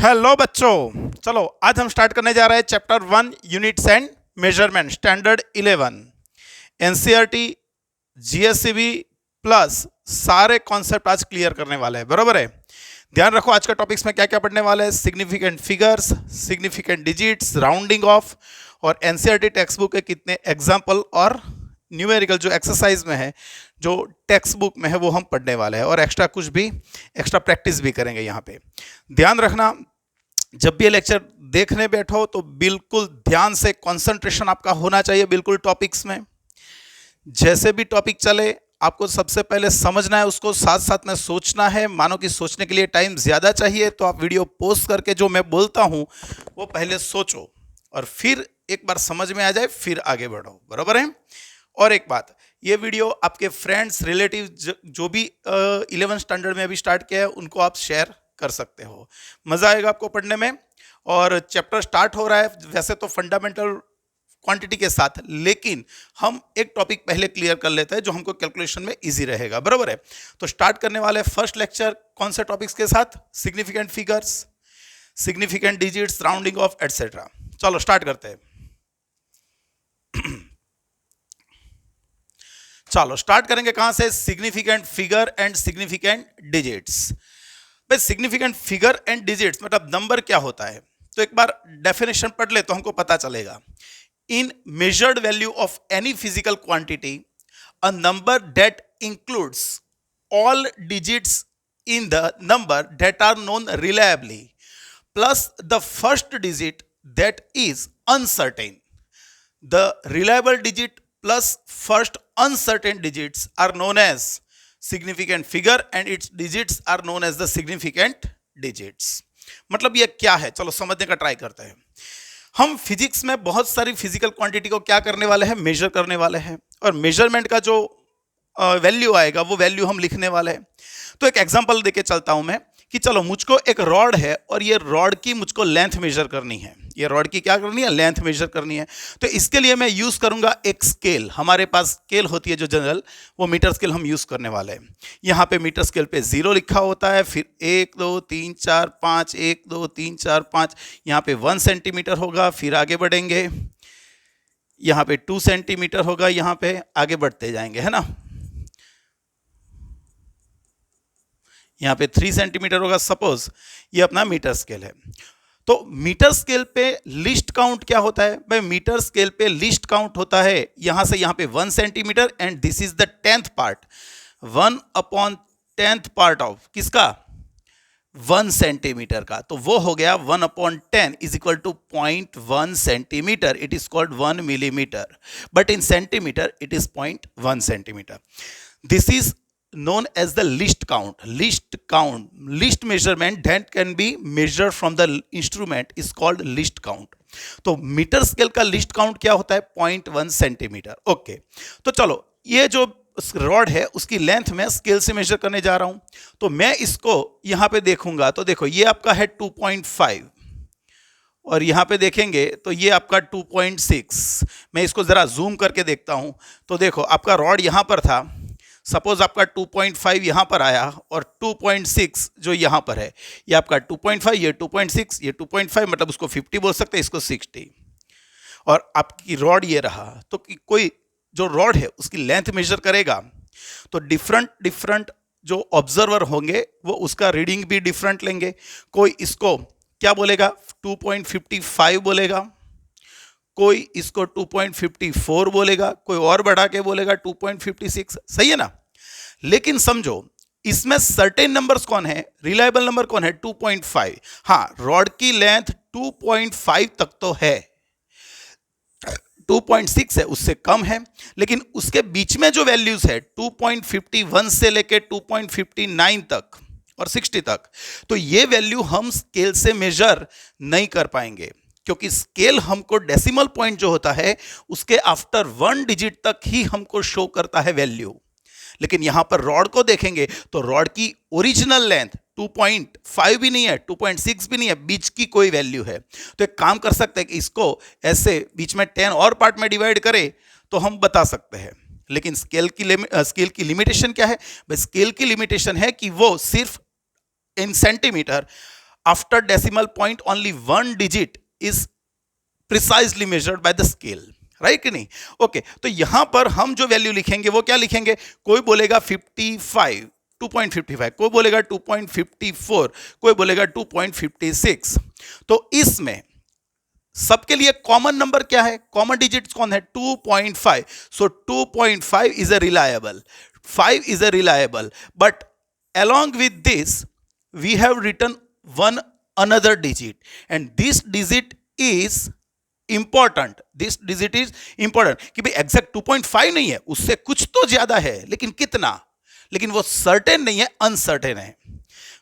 Hello बच्चों, चलो आज हम स्टार्ट करने जा रहे हैं chapter 1 units and measurement standard 11 NCERT GSCB plus सारे कॉन्सेप्ट आज क्लियर करने वाले हैं। बरोबर है। ध्यान रखो आज का टॉपिक्स में क्या क्या पढ़ने वाले हैं। Significant figures, significant digits, rounding off और एनसीईआरटी टेक्स्ट बुक के कितने एग्जाम्पल और न्यूमेरिकल जो एक्सरसाइज में है, जो टेक्स्ट बुक में है, वो हम पढ़ने वाले हैं और एक्स्ट्रा कुछ भी एक्स्ट्रा प्रैक्टिस भी करेंगे यहाँ पे। ध्यान रखना, जब भी ये लेक्चर देखने बैठो तो बिल्कुल ध्यान से कंसंट्रेशन आपका होना चाहिए बिल्कुल टॉपिक्स में। जैसे भी टॉपिक चले आपको सबसे पहले समझना है, उसको साथ साथ में सोचना है। मानो कि सोचने के लिए टाइम ज़्यादा चाहिए तो आप वीडियो पॉज करके जो मैं बोलता हूँ वो पहले सोचो और फिर एक बार समझ में आ जाए फिर आगे बढ़ो। बराबर है। और एक बात, ये वीडियो आपके फ्रेंड्स, रिलेटिव जो भी 11 स्टैंडर्ड में अभी स्टार्ट किया है उनको आप शेयर कर सकते हो। मज़ा आएगा आपको पढ़ने में। और चैप्टर स्टार्ट हो रहा है वैसे तो फंडामेंटल क्वांटिटी के साथ, लेकिन हम एक टॉपिक पहले क्लियर कर लेते हैं जो हमको कैलकुलेशन में इजी रहेगा। बराबर है। तो स्टार्ट करने वाले फर्स्ट लेक्चर कौन से टॉपिक्स के साथ? Significant figures, significant digits, rounding off etcetera. चलो स्टार्ट करते हैं। चलो स्टार्ट करेंगे कहां से? Significant figure and significant digits. भाई सिग्निफिकेंट फिगर एंड डिजिट्स मतलब नंबर क्या होता है, तो एक बार डेफिनेशन पढ़ ले तो हमको पता चलेगा। In measured value of any physical quantity a number that includes all digits in the number that are known reliably plus the first digit that is uncertain. The reliable digit plus first uncertain digits are known as significant figure and its digits are known as the significant digits। मतलब ये क्या है, चलो समझने का try करते हैं। हम फिजिक्स में बहुत सारी फिजिकल क्वांटिटी को क्या करने वाले हैं? मेजर करने वाले हैं। और मेजरमेंट का जो वैल्यू आएगा वो वैल्यू हम लिखने वाले हैं। तो एक एग्जांपल देके चलता हूं मैं कि चलो मुझको एक रॉड है और ये रॉड की मुझको लेंथ मेजर करनी है। ये रॉड की क्या करनी है? लेंथ मेजर करनी है। तो इसके लिए मैं यूज करूंगा एक स्केल। हमारे पास स्केल होती है जो जनरल, वो मीटर स्केल हम यूज करने वाले हैं। यहाँ पे मीटर स्केल पे 0 लिखा होता है, फिर 1 2 3 4 5, 1 2 3 4 5, यहाँ पे 1 सेंटीमीटर होगा। फिर आगे बढ़ेंगे, यहाँ पे 2 सेंटीमीटर होगा, यहाँ पे आगे बढ़ते जाएंगे, है ना। यहाँ पे 3 सेंटीमीटर होगा। सपोज ये अपना मीटर स्केल है। तो मीटर स्केल पे लिस्ट काउंट क्या होता है? भाई मीटर स्केल पे लिस्ट काउंट होता है यहां से यहां पे 1 centimetre and this is the 10th part. 1/10th part of किसका? 1 सेंटीमीटर का। तो वो हो गया 1/10 is equal to 0.1 centimetre. It is called 1 millimetre, but in centimetre it is 0.1 centimetre. This is known as the list count. List measurement that can be measured from the instrument is called list count. तो metre scale का list count क्या होता है? 0.1 centimetre. Okay, तो चलो ये जो rod है उसकी लेंथ में स्केल से मेजर करने जा रहा हूं। तो मैं इसको यहां पे देखूंगा तो देखो ये आपका है 2.5 और यहाँ पे देखेंगे तो ये आपका 2.6। मैं इसको ज़रा जूम करके देखता हूँ तो देखो आपका रॉड यहाँ पर था। सपोज आपका 2.5 यहाँ पर आया और 2.6 जो यहाँ पर है, ये आपका 2.5, ये 2.6, ये 2.5, मतलब उसको 50 बोल सकते हैं, इसको 60। और आपकी रॉड ये रहा। तो कोई जो रॉड है उसकी लेंथ मेजर करेगा तो डिफरेंट जो ऑब्जर्वर होंगे वो उसका रीडिंग भी डिफरेंट लेंगे। कोई इसको क्या बोलेगा? 2.55 बोलेगा, कोई इसको 2.54 बोलेगा, कोई और बढ़ा के बोलेगा 2.56। सही है ना। लेकिन समझो इसमें सर्टेन नंबर्स कौन है? रिलायबल नंबर कौन है? 2.5। हाँ, रॉड की लेंथ 2.5 तक तो है, 2.6 है, उससे कम है। लेकिन उसके बीच में जो वैल्यूज है 2.51 से लेके 2.59 तक और 60 तक, तो ये वैल्यू हम स्केल से मेजर नहीं कर पाएंगे क्योंकि स्केल हमको डेसिमल पॉइंट जो होता है उसके आफ्टर 1 डिजिट तक ही हमको शो करता है वैल्यू। लेकिन यहां पर रॉड को देखेंगे तो रॉड की ओरिजिनल लेंथ 2.5 भी नहीं है, 2.6 भी नहीं है, बीच की कोई वैल्यू है। तो एक काम कर सकते हैं कि इसको ऐसे बीच में 10 और पार्ट में डिवाइड करें तो हम बता सकते हैं। लेकिन स्केल की लिमिटेशन क्या है भाई? स्केल की लिमिटेशन है कि वो सिर्फ इन centimetre, after decimal point only one digit is precisely measured by the scale, right कि नहीं? ओके, तो यहां पर हम जो वैल्यू लिखेंगे वो क्या लिखेंगे? कोई बोलेगा 55, 2.55, कोई बोलेगा 2.54, कोई बोलेगा 2.56। तो इसमें सबके लिए कॉमन नंबर क्या है? कॉमन डिजिट्स कौन है? 2.5। सो 2.5 is a reliable, 5 is a reliable, but along with this we have written one another digit, and this digit is important, this digit is important कि भाई एग्जैक्ट 2.5 नहीं है, उससे कुछ तो ज्यादा है, लेकिन कितना? लेकिन वो सर्टेन नहीं है, अनसर्टेन है।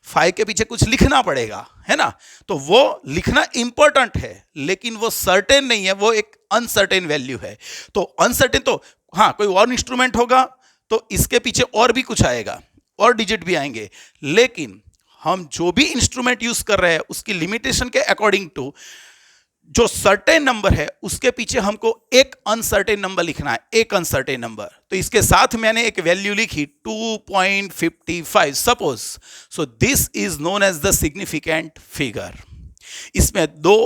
5 के पीछे कुछ लिखना पड़ेगा, है ना? तो वो लिखना इंपॉर्टेंट है, लेकिन वो सर्टेन नहीं है, वो एक अनसर्टेन वैल्यू है। तो अनसर्टेन, तो हाँ, कोई और इंस्ट्रूमेंट होगा तो इसके पीछे और भी कुछ आएगा, और डिजिट भी आएंगे, लेकिन हम जो भी इंस्ट्रूमेंट यूज कर रहे हैं उसकी लिमिटेशन के अकॉर्डिंग टू जो सर्टेन नंबर है उसके पीछे हमको एक अनसर्टेन नंबर लिखना है, एक अनसर्टेन नंबर। तो इसके साथ मैंने एक वैल्यू लिखी 2.55 suppose. So this is known as the significant figure. इसमें दो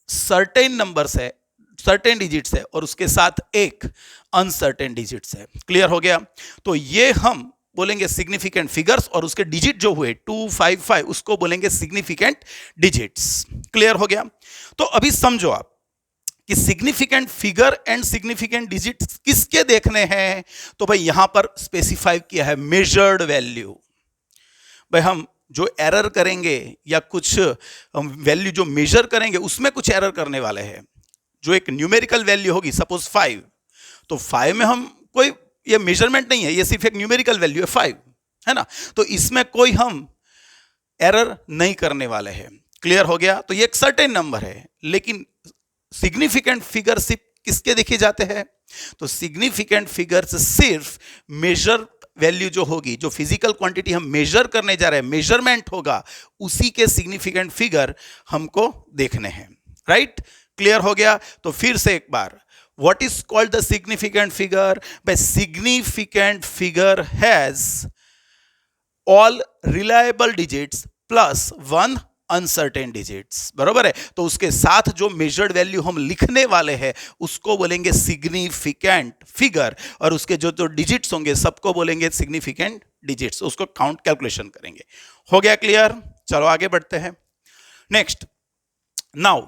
सर्टेन नंबर्स है, सर्टेन डिजिट्स है, और उसके साथ एक अनसर्टेन डिजिट्स है। क्लियर हो गया? तो ये हम बोलेंगे सिग्निफिकेंट फिगर्स, और उसके डिजिट जो हुए 255 उसको बोलेंगे सिग्निफिकेंट डिजिट्स। क्लियर हो गया? तो अभी समझो आप कि significant figure and significant digits किसके देखने हैं? तो भाई यहां पर स्पेसिफाई किया है मेजर्ड वैल्यू। भाई हम जो एरर करेंगे या कुछ वैल्यू जो मेजर करेंगे उसमें कुछ एरर करने वाले हैं। जो एक न्यूमेरिकल वैल्यू होगी, सपोज 5, तो 5 में हम कोई ये मेजरमेंट नहीं है, ये सिर्फ एक न्यूमेरिकल वैल्यू है 5, है ना? तो इसमें कोई हम एरर नहीं करने वाले हैं। क्लियर हो गया? तो ये एक सर्टेन नंबर है, लेकिन सिग्निफिकेंट फिगर सिर्फ किसके देखे जाते हैं? तो सिग्निफिकेंट फिगर्स सिर्फ मेजर वैल्यू जो होगी, जो फिजिकल क्वांटिटी हम मेजर करने जा रहे हैं, मेजरमेंट होगा, उसी के सिग्निफिकेंट फिगर हमको देखने हैं, राइट? क्लियर हो गया? तो फिर से एक बार, what is called the significant figure? By significant figure has all reliable digits plus one uncertain digits, बरोबर है? तो उसके साथ जो मेजर्ड वैल्यू हम लिखने वाले हैं उसको बोलेंगे सिग्निफिकेंट फिगर, और उसके जो जो डिजिट्स होंगे सबको बोलेंगे सिग्निफिकेंट डिजिट्स। उसको काउंट कैलकुलेशन करेंगे। हो गया क्लियर? चलो आगे बढ़ते हैं। Next, now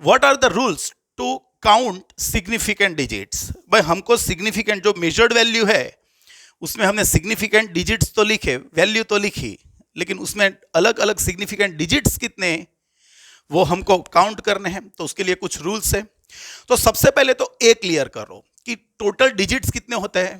what are the rules to count significant digits? भाई हमको सिग्निफिकेंट जो मेजर्ड वैल्यू है उसमें हमने सिग्निफिकेंट डिजिट्स तो लिखे, वैल्यू तो लिखी, लेकिन उसमें अलग अलग सिग्निफिकेंट डिजिट्स कितने वो हमको काउंट करने हैं। तो उसके लिए कुछ रूल्स है। तो सबसे पहले तो ए क्लियर करो कि टोटल डिजिट्स कितने होते हैं।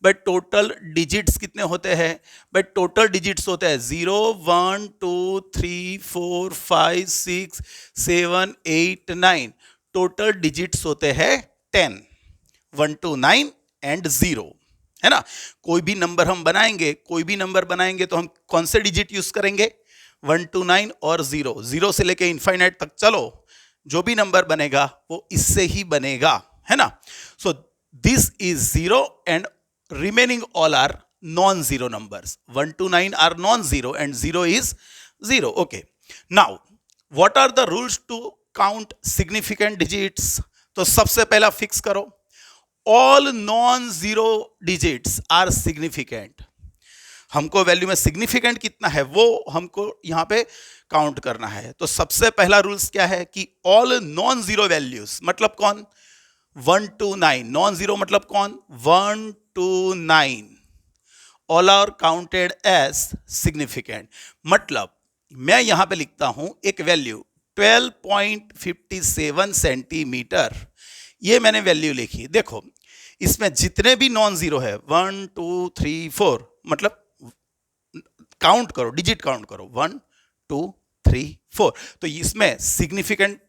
भाई टोटल डिजिट्स कितने होते हैं? भाई टोटल डिजिट्स होते हैं 0, 1, 2, 3, 4, 5, 6, 7, 8, 9। टोटल डिजिट्स होते हैं 10, 1 to 9 एंड 0, है ना? कोई भी नंबर हम बनाएंगे, कोई भी नंबर बनाएंगे तो हम कौन से डिजिट यूज करेंगे? 1 to 9 और 0। 0 से लेके इनफाइनाइट तक चलो, जो भी नंबर बनेगा वो इससे ही बनेगा, है ना? सो this is 0 and remaining all are non-zero numbers. 1 to 9 are non-zero and 0 is 0. Okay. Now, what are the rules to count significant digits? तो सबसे पहला फिक्स करो, all non-zero digits are significant. हमको वैल्यू में सिग्निफिकेंट कितना है वो हमको यहाँ पे काउंट करना है। तो सबसे पहला रूल्स क्या है कि ऑल नॉन जीरो वैल्यूज, मतलब कौन? 1 to 9। नॉन जीरो मतलब कौन? 1 to 9 all are counted as significant. मतलब मैं यहां पे लिखता हूं एक वैल्यू 12.57 सेंटीमीटर, ये मैंने वैल्यू लिखी। देखो इसमें जितने भी नॉन जीरो है 1 2 3 4, मतलब काउंट करो, डिजिट काउंट करो 1 2 3 4। तो इसमें सिग्निफिकेंट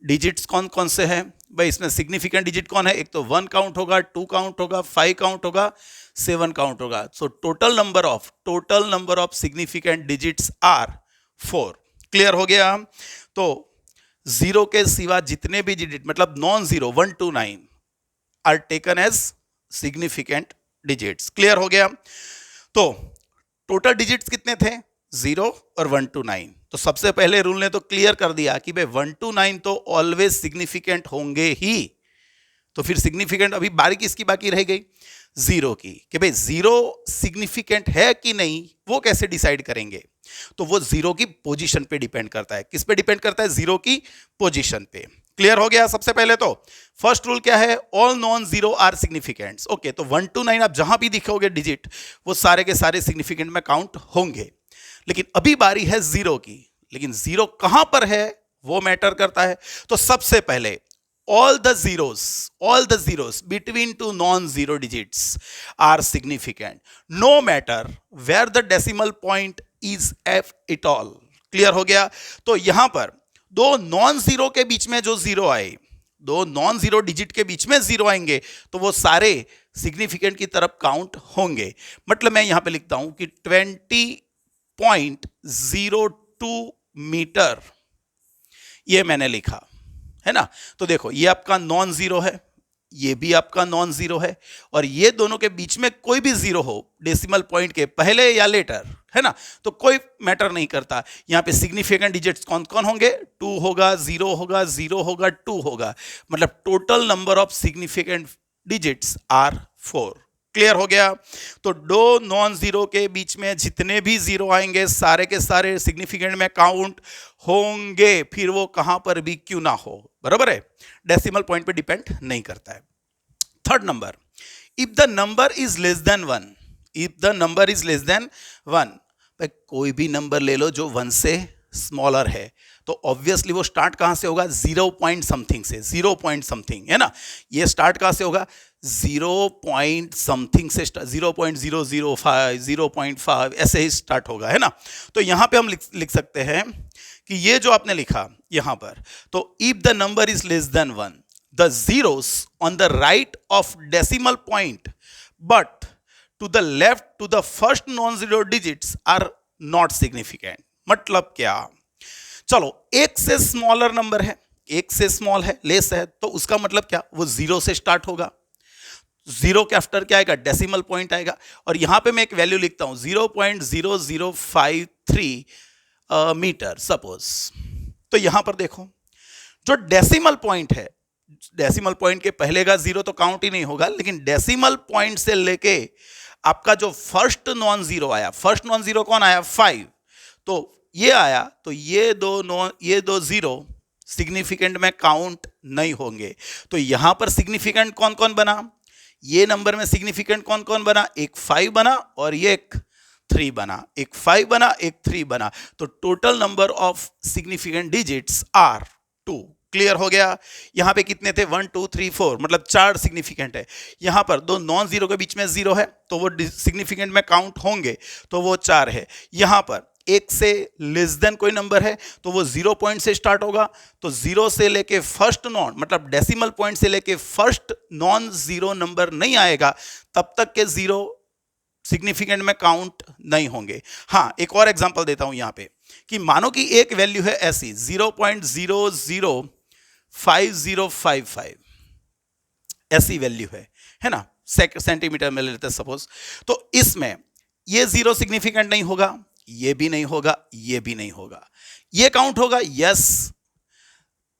डिजिट्स कौन कौन से हैं? भाई इसमें सिग्निफिकेंट डिजिट कौन है? एक तो 1 काउंट होगा, 2 काउंट होगा, 5 काउंट होगा, 7 काउंट होगा। So total number of significant digits are 4। Clear हो गया? तो जीरो के सिवा जितने भी डिजिट मतलब non zero 1 to 9 are taken as significant digits. Clear हो गया? तो टोटल डिजिट्स कितने थे? 0 और 1 to 9। तो सबसे पहले रूल ने तो क्लियर कर दिया कि भाई 1 to 9 तो ऑलवेज सिग्निफिकेंट होंगे ही। तो फिर सिग्निफिकेंट अभी बारी किसकी बाकी रह गई? जीरो की, कि भाई जीरो सिग्निफिकेंट है कि नहीं वो कैसे डिसाइड करेंगे? तो वो जीरो की पोजीशन पे डिपेंड करता है। किस पे डिपेंड करता है? जीरो की पोजीशन पे। क्लियर हो गया? सबसे पहले तो फर्स्ट रूल क्या है? All non zero are significants. Okay, तो 1 to 9 आप जहां भी दिखोगे डिजिट वो सारे के सारे सिग्निफिकेंट में काउंट होंगे। लेकिन अभी बारी है जीरो की, लेकिन जीरो कहां पर है वो मैटर करता है। तो सबसे पहले all the zeros between two non-zero digits are significant no matter where the decimal point is at all। Clear हो गया? तो यहां पर दो नॉन जीरो के बीच में जो जीरो आए, दो नॉन जीरो डिजिट के बीच में जीरो आएंगे तो वो सारे सिग्निफिकेंट की तरफ काउंट होंगे। मतलब मैं यहां पे लिखता हूं कि 20.02 मीटर, ये मैंने लिखा है ना। तो देखो ये आपका नॉन जीरो है, ये भी आपका नॉन जीरो है, और ये दोनों के बीच में कोई भी जीरो हो डेसिमल पॉइंट के पहले या लेटर, है ना, तो कोई मैटर नहीं करता। यहां पे सिग्निफिकेंट डिजिट्स कौन कौन होंगे? 2 होगा, 0 होगा, 0 होगा, 2 होगा। मतलब total number of significant digits are 4। Clear हो गया? तो दो नॉन जीरो के बीच में जितने भी जीरो आएंगे सारे के सारे सिग्निफिकेंट में काउंट होंगे, फिर वो कहां पर भी क्यों ना हो। बराबर है? डेसिमल पॉइंट पे डिपेंड नहीं करता है। Third number, if the number is less then 1, if the number is less then 1, भाई कोई भी नंबर ले लो जो 1 से स्मॉलर है, तो ऑब्वियसली वो स्टार्ट कहां से होगा? 0 पॉइंट समथिंग से, 0 पॉइंट समथिंग, है ना। ये स्टार्ट कहां से होगा? 0 पॉइंट समथिंग से, 0.005, 0.5 ऐसे ही स्टार्ट होगा, है ना। तो यहां पे हम लिख सकते हैं कि ये जो आपने लिखा यहां पर, तो if the number is less then 1, the zeros on the right of decimal point but to the left to the first non-zero digits are not significant। मतलब क्या? चलो, एक से स्मॉलर नंबर है, एक से स्मॉल है, लेस है, तो उसका मतलब क्या? वो जीरो से स्टार्ट होगा। जीरो के आफ्टर क्या आएगा? डेसिमल पॉइंट आएगा। और यहां पे मैं एक वैल्यू लिखता हूं 0.0053 मीटर सपोज। तो यहां पर देखो जो डेसिमल पॉइंट है, डेसिमल पॉइंट के पहले का जीरो तो काउंट ही नहीं होगा, लेकिन डेसिमल पॉइंट से लेके आपका जो फर्स्ट नॉन जीरो आया, फर्स्ट नॉन जीरो कौन आया? 5। तो ये आया, तो ये दो जीरो सिग्निफिकेंट में काउंट नहीं होंगे। तो यहां पर सिग्निफिकेंट कौन कौन बना? ये नंबर में सिग्निफिकेंट कौन कौन बना? एक 5 बना और ये एक 3 बना, एक 5 बना, एक 3 बना। तो total number of significant digits are 2। Clear हो गया? यहां पे कितने थे? 1 2 3 4, मतलब 4 सिग्निफिकेंट है। यहां पर दो नॉन जीरो के बीच में जीरो है तो वो सिग्निफिकेंट में काउंट होंगे, तो वो 4 है। यहां पर एक से लेस देन कोई नंबर है तो वो 0 पॉइंट से स्टार्ट होगा, तो 0 से लेके फर्स्ट नॉन, मतलब डेसिमल पॉइंट से लेके फर्स्ट नॉन जीरो नंबर नहीं आएगा तब तक के जीरो सिग्निफिकेंट में काउंट नहीं होंगे। हाँ, एक और एग्जांपल देता हूं यहां पे, कि मानो कि एक वैल्यू है ऐसी 0.005055, ऐसी वैल्यू है ना, सेंटीमीटर में लेते हैं सपोज। तो इसमें ये जीरो सिग्निफिकेंट नहीं होगा, ये भी नहीं होगा, ये भी नहीं होगा। ये काउंट होगा, यस,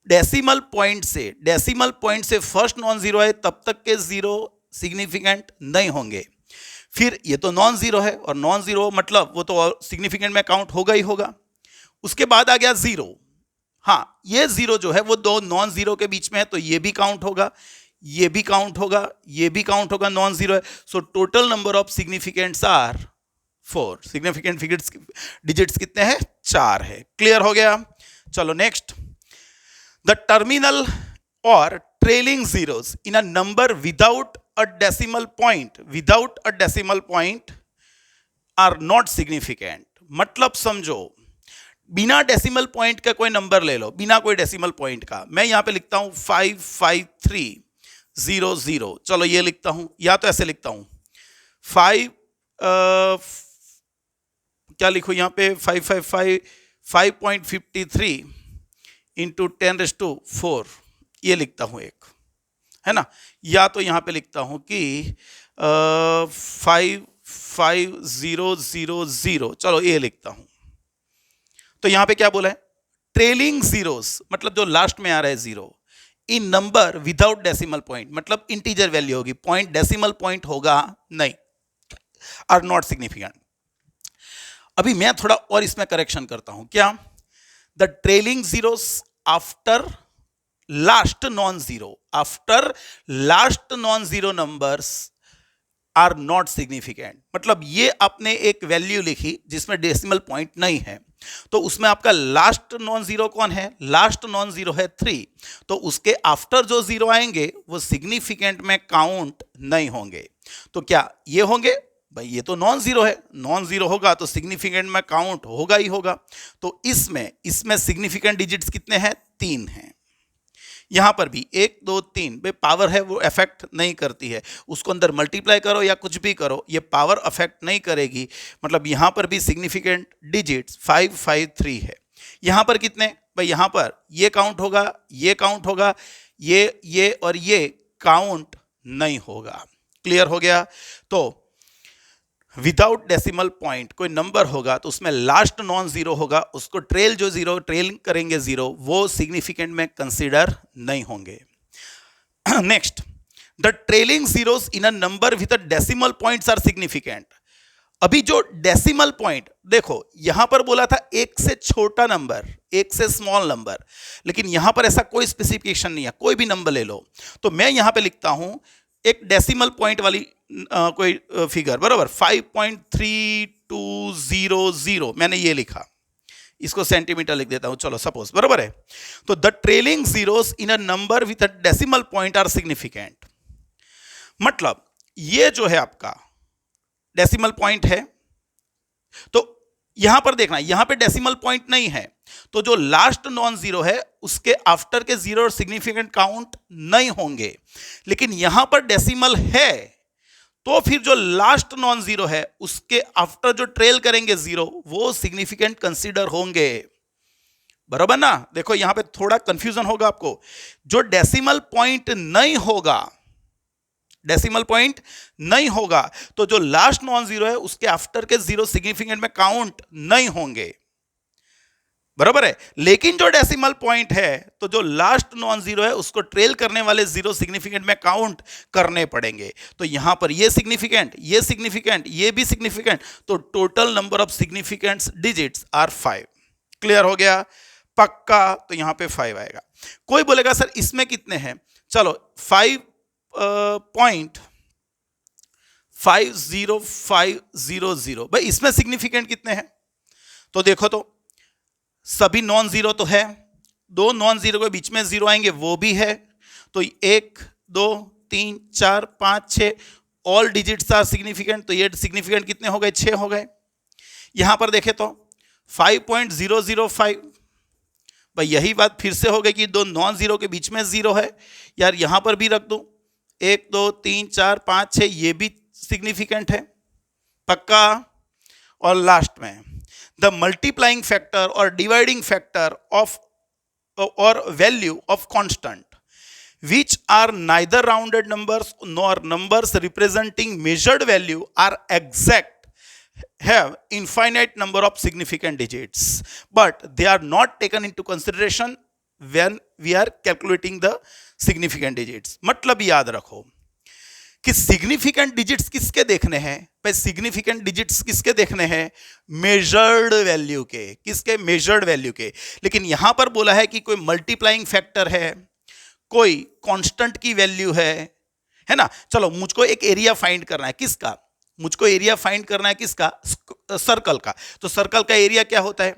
डेसिमल पॉइंट से फर्स्ट नॉन जीरो है तब तक के जीरो सिग्निफिकेंट नहीं होंगे। फिर ये तो नॉन जीरो है, और नॉन जीरो मतलब वो तो सिग्निफिकेंट में काउंट होगा ही होगा। उसके बाद आ गया जीरो। हाँ, ये जीरो जो है वो दो नॉन जीरो के बीच में है, तो ये भी काउंट होगा, ये भी काउंट होगा, ये भी काउंट होगा, नॉन जीरो है। So total number of significants are 4। Significant digits कितने हैं? 4 है। क्लियर हो गया? चलो नेक्स्ट, द टर्मिनल और trailing zeros in a number without a decimal point are not significant। मतलब समझो, बिना डेसिमल पॉइंट का कोई नंबर ले लो, बिना कोई डेसिमल पॉइंट का। मैं यहां पे लिखता हूं 55300। चलो ये लिखता हूं, या तो ऐसे लिखता हूं 5 क्या लिखो यहां पे 555 5.53 इंटू 10⁴ ये लिखता हूं एक, है ना, या तो यहां पे लिखता हूं कि 55000, चलो ये लिखता हूं। तो यहां पे क्या बोला है, ट्रेलिंग जीरोस मतलब जो लास्ट में आ रहा है जीरो, इन नंबर विदाउट डेसिमल पॉइंट, मतलब इंटीजर वैल्यू होगी, पॉइंट डेसिमल पॉइंट होगा नहीं, आर नॉट सिग्निफिकेंट। अभी मैं थोड़ा और इसमें करेक्शन करता हूं, क्या, the trailing zeros after last non zero numbers are not significant, मतलब ये आपने एक वैल्यू लिखी जिसमें डेसिमल पॉइंट नहीं है, तो उसमें आपका लास्ट नॉन जीरो कौन है, लास्ट नॉन जीरो है 3, तो उसके आफ्टर जो जीरो आएंगे वो सिग्निफिकेंट में काउंट नहीं होंगे। तो क्या ये होंगे, भाई ये तो नॉन जीरो है, नॉन जीरो होगा तो सिग्निफिकेंट में काउंट होगा ही होगा। तो इसमें सिग्निफिकेंट डिजिट्स कितने हैं, 3 हैं। यहां पर भी 1 2 3 भाई पावर है वो अफेक्ट नहीं करती है, उसको अंदर मल्टीप्लाई करो या कुछ भी करो, ये पावर अफेक्ट नहीं करेगी। मतलब यहां पर भी सिग्निफिकेंट डिजिट्स 553 है। यहां पर कितने, भाई यहां पर ये काउंट होगा, ये काउंट होगा, ये और ये काउंट नहीं होगा। क्लियर हो गया। तो विदाउट डेसिमल पॉइंट कोई नंबर होगा तो उसमें लास्ट नॉन जीरो होगा, उसको ट्रेल करेंगे जीरो, वो सिग्निफिकेंट में कंसीडर नहीं होंगे। Next, the trailing zeros in a number with a decimal points are significant. अभी जो डेसिमल पॉइंट देखो, यहां पर बोला था एक से छोटा नंबर, एक से स्मॉल नंबर, लेकिन यहां पर ऐसा कोई स्पेसिफिकेशन नहीं है, कोई भी नंबर ले लो। तो मैं यहां पे लिखता हूं एक डेसिमल पॉइंट वाली कोई फिगर, बराबर 5.3200 मैंने ये लिखा, इसको सेंटीमीटर लिख देता हूं, चलो सपोज, बराबर है। तो the trailing zeros in a number with a decimal point are significant, मतलब ये जो है आपका डेसिमल पॉइंट है, तो यहां पर देखना, यहां पे डेसिमल पॉइंट नहीं है, तो जो लास्ट नॉन जीरो है उसके आफ्टर के जीरो और सिग्निफिकेंट काउंट नहीं होंगे। लेकिन यहां पर डेसिमल है तो फिर जो लास्ट नॉन जीरो है उसके आफ्टर जो ट्रेल करेंगे जीरो वो सिग्निफिकेंट कंसीडर होंगे, बराबर ना। देखो यहां पे थोड़ा कंफ्यूजन होगा आपको, जो डेसिमल पॉइंट नहीं होगा, डेसिमल पॉइंट नहीं होगा तो जो लास्ट नॉन जीरो है उसके आफ्टर के जीरो सिग्निफिकेंट में काउंट नहीं होंगे, बराबर है। लेकिन जो डेसिमल पॉइंट है तो जो लास्ट नॉन जीरो है उसको ट्रेल करने वाले जीरो सिग्निफिकेंट में काउंट करने पड़ेंगे। तो यहां पर ये सिग्निफिकेंट, ये सिग्निफिकेंट, ये भी सिग्निफिकेंट, तो total number of significant digits are 5। Clear हो गया, पक्का। तो यहां पे 5 आएगा। कोई बोलेगा सर इसमें कितने हैं, चलो 5.50500, भाई इसमें सिग्निफिकेंट कितने हैं, तो देखो तो सभी नॉन जीरो तो है, दो नॉन जीरो के बीच में जीरो आएंगे वो भी है, तो 1 2 3 4 5 6 ऑल डिजिट्स आर सिग्निफिकेंट, तो ये सिग्निफिकेंट कितने हो गए, 6 हो गए। यहां पर देखें तो 5.005, भाई यही बात फिर से हो गई कि दो नॉन जीरो के बीच में जीरो है, यार यहां पर भी रख दूं, 1 2 3 4 5 6 ये भी सिग्निफिकेंट है, पक्का। और लास्ट में the multiplying factor or dividing factor of or value of constant which are neither rounded numbers nor numbers representing measured value are exact have infinite number of significant digits but they are not taken into consideration when we are calculating the significant digits। मतलब याद रखो कि significant digits किसके देखने हैं, भाई significant digits किसके देखने हैं, मेजर्ड वैल्यू के, किसके, मेजर्ड वैल्यू के। लेकिन यहां पर बोला है कि कोई मल्टीप्लाइंग फैक्टर है, कोई कांस्टेंट की वैल्यू है ना। चलो मुझको एक एरिया फाइंड करना है, किसका, मुझको एरिया फाइंड करना है किसका, सर्कल का। तो सर्कल का एरिया क्या होता है,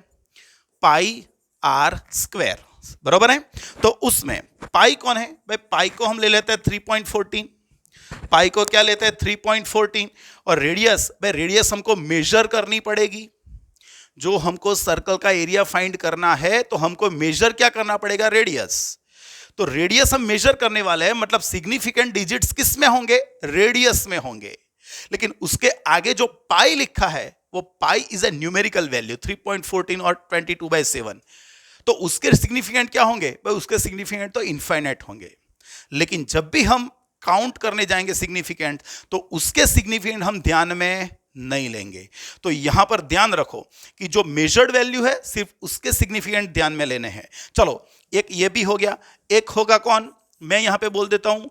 पाई आर स्क्वायर, बराबर है। तो उसमें पाई कौन है, भाई पाई को हम ले लेते हैं 3.14, पाई को क्या लेते हैं 3.14, और रेडियस, भाई रेडियस हमको मेजर करनी पड़ेगी। जो हमको सर्कल का एरिया फाइंड करना है तो हमको मेजर क्या करना पड़ेगा, रेडियस। तो रेडियस हम मेजर करने वाले हैं, मतलब सिग्निफिकेंट डिजिट्स किस में होंगे, रेडियस में होंगे। लेकिन उसके आगे जो पाई लिखा है वो pi is a numerical value 3.14 और 22/7। तो उसके सिग्निफिकेंट क्या होंगे भाई? उसके सिग्निफिकेंट तो इनफाइनाइट होंगे। लेकिन जब भी हम काउंट करने जाएंगे सिग्निफिकेंट, तो उसके सिग्निफिकेंट हम ध्यान में नहीं लेंगे। तो यहां पर ध्यान रखो कि जो मेजर्ड वैल्यू है सिर्फ उसके सिग्निफिकेंट ध्यान में लेने हैं। चलो, एक ये भी हो गया। एक होगा कौन, मैं यहां पे बोल देता हूं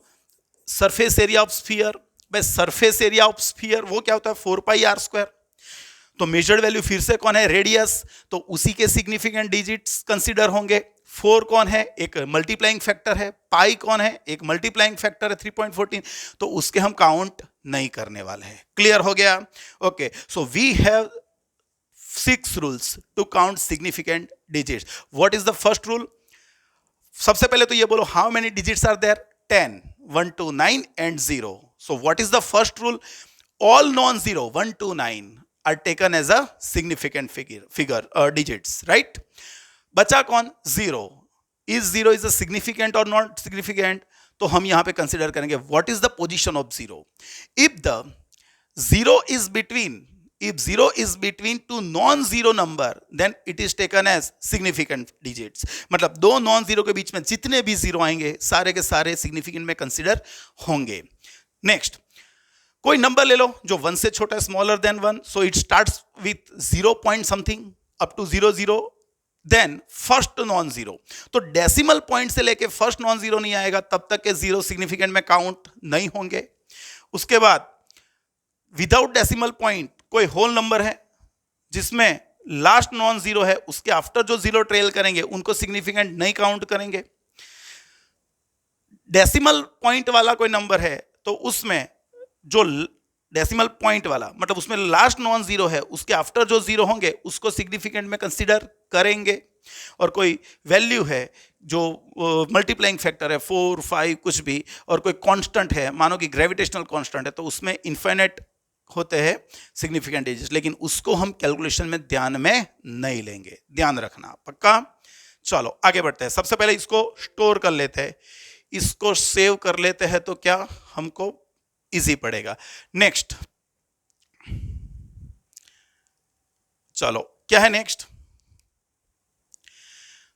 सरफेस एरिया ऑफ स्फीयर। भाई सरफेस एरिया ऑफ स्फीयर वो क्या होता है? 4πr²। तो मेजर्ड वैल्यू फिर से कौन है? रेडियस। तो उसी के सिग्निफिकेंट डिजिट्स कंसीडर होंगे। 4 कौन है? एक मल्टीप्लाइंग फैक्टर है। पाई कौन है? एक मल्टीप्लाइंग फैक्टर है 3.14। तो उसके हम काउंट नहीं करने वाले हैं। क्लियर हो गया? Okay, so we have 6 rules to count significant digits. What is the first rule? सबसे पहले तो ये बोलो, how many digits are there? 10, 1 to 9 and 0. So what is the first rule? All non-zero 1 to 9 are taken as a significant figure digits, right? बचा कौन? 0. Is 0 is a significant or not significant? तो हम यहां पे consider करेंगे what is the position of 0. If the 0 is between If 0 is between two non-zero number, then it is taken as significant digits. मतलब दो non zero के बीच में जितने भी जीरो आएंगे सारे के सारे सिग्निफिकेंट में कंसिडर होंगे। नेक्स्ट, कोई नंबर ले लो जो 1 से छोटा है, smaller than 1, so it starts with 0 point something up to 00, then first non zero. तो डेसिमल पॉइंट से लेके फर्स्ट नॉन जीरो नहीं आएगा तब तक के जीरो सिग्निफिकेंट में काउंट नहीं होंगे। उसके बाद विदाउट डेसिमल पॉइंट कोई होल नंबर है जिसमें लास्ट नॉन जीरो है, उसके आफ्टर जो जीरो ट्रेल करेंगे उनको सिग्निफिकेंट नहीं काउंट करेंगे। डेसिमल पॉइंट वाला कोई नंबर है तो उसमें जो डेसिमल पॉइंट वाला मतलब उसमें लास्ट नॉन जीरो है, उसके आफ्टर जो जीरो होंगे उसको सिग्निफिकेंट में कंसीडर करेंगे। और कोई वैल्यू है जो मल्टीप्लाइंग फैक्टर है 4, 5 कुछ भी, और कोई कांस्टेंट है, मानो कि ग्रेविटेशनल कांस्टेंट है, तो उसमें इनफाइनाइट होते हैं सिग्निफिकेंट डिजिट्स, लेकिन उसको हम कैलकुलेशन में ध्यान में नहीं लेंगे। ध्यान रखना, पक्का? चलो आगे बढ़ते हैं। सबसे पहले इसको स्टोर कर लेते हैं, इसको सेव कर लेते हैं तो क्या हमको इजी पड़ेगा। नेक्स्ट, चलो क्या है नेक्स्ट?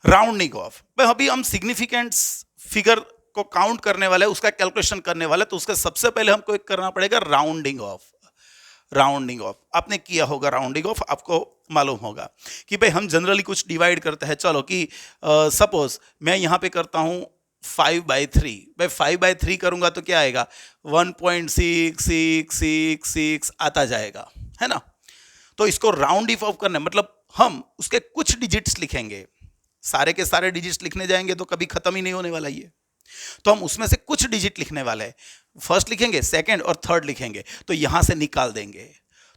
Rounding off. भाई अभी हम सिग्निफिकेंट फिगर को काउंट करने वाले, उसका कैलकुलेशन करने वाले, तो उसके सबसे पहले हमको एक करना पड़ेगा राउंडिंग ऑफ। राउंडिंग ऑफ आपने किया होगा, राउंडिंग ऑफ आपको मालूम होगा कि भाई हम जनरली कुछ डिवाइड करते हैं। चलो कि सपोज मैं यहां पे करता हूं 5/3। भाई 5/3 करूंगा तो क्या आएगा? 1.6666 आता जाएगा, है ना? तो इसको राउंड ऑफ करना मतलब हम उसके कुछ डिजिट्स लिखेंगे। सारे के सारे डिजिट्स लिखने जाएंगे तो कभी खत्म ही नहीं होने वाला ये। तो हम उसमें से कुछ डिजिट लिखने वाले हैं। फर्स्ट लिखेंगे, सेकंड और थर्ड लिखेंगे, तो यहां से निकाल देंगे।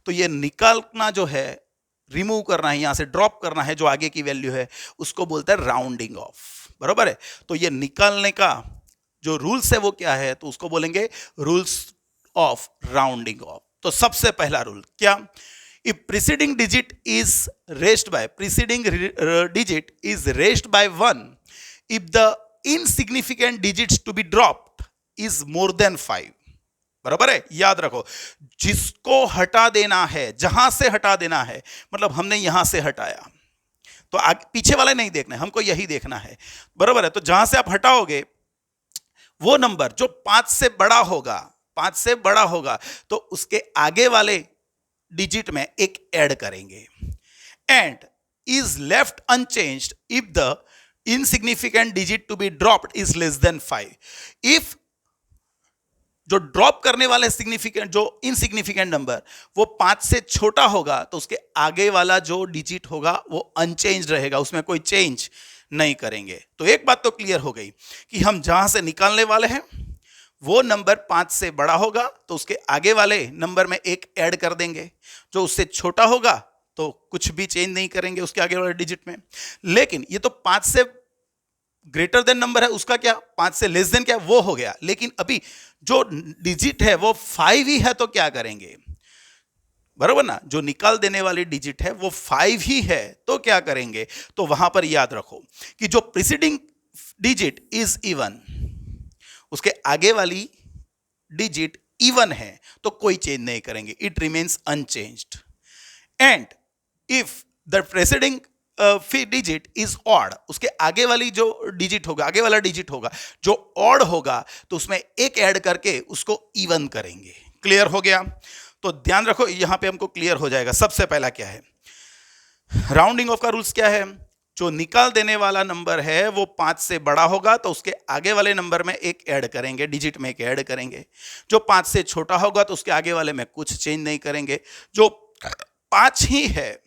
तो ये निकालना जो है, रिमूव करना है, यहां से ड्रॉप करना है जो आगे की वैल्यू है, उसको बोलते हैं राउंडिंग ऑफ। बरोबर है? तो ये निकालने का जो रूल्स है वो क्या है? तो उसको बोलेंगे रूल्स ऑफ राउंडिंग ऑफ। तो सबसे पहला रूल क्या? If preceding digit is raised by 1, if the insignificant digits to be dropped is more than 5। बराबर है? याद रखो, जिसको हटा देना है, जहां से हटा देना है, मतलब हमने यहां से हटाया तो पीछे वाला नहीं देखना है, हमको यही देखना है। बराबर है? तो जहां से आप हटाओगे वो नंबर जो 5 से बड़ा होगा, 5 से बड़ा होगा, तो उसके आगे वाले डिजिट में एक ऐड करेंगे। And is left unchanged if the insignificant digit to be dropped is less than 5। If जो ड्रॉप करने वाले सिग्निफिकेंट, जो इनसिग्निफिकेंट नंबर वो 5 से छोटा होगा तो उसके आगे वाला जो डिजिट होगा वो अनचेंज्ड रहेगा, उसमें कोई चेंज नहीं करेंगे। तो एक बात तो क्लियर हो गई कि हम जहां से निकालने वाले हैं वो नंबर 5 से बड़ा होगा तो उसके आगे वाले नंबर में एक ऐड कर देंगे, जो उससे छोटा होगा तो कुछ भी चेंज नहीं करेंगे उसके आगे वाले डिजिट में। लेकिन ये तो 5 से ग्रेटर देन नंबर है, उसका क्या? 5 से लेस देन क्या? वो हो गया। लेकिन अभी जो डिजिट है वो 5 ही है, तो क्या करेंगे? बराबर ना? जो निकाल देने वाली डिजिट है वो 5 ही है, तो क्या करेंगे? तो वहां पर याद रखो कि जो प्रीसीडिंग डिजिट इज इवन, उसके आगे वाली डिजिट इवन है तो कोई चेंज नहीं करेंगे, it remains unchanged. And if the preceding फिर डिजिट इज ऑड, उसके आगे वाली जो डिजिट होगा, आगे वाला डिजिट होगा जो ऑड होगा, तो उसमें एक ऐड करके उसको इवन करेंगे। क्लियर हो गया? तो ध्यान रखो, यहां पे हमको क्लियर हो जाएगा। सबसे पहला क्या है, राउंडिंग ऑफ का रूल्स क्या है, जो निकाल देने वाला नंबर है वो 5 से बड़ा होगा तो उसके आगे वाले नंबर में एक ऐड करेंगे, डिजिट में एक ऐड करेंगे। जो 5 से छोटा होगा तो उसके आगे वाले में कुछ चेंज नहीं करेंगे। जो 5 ही है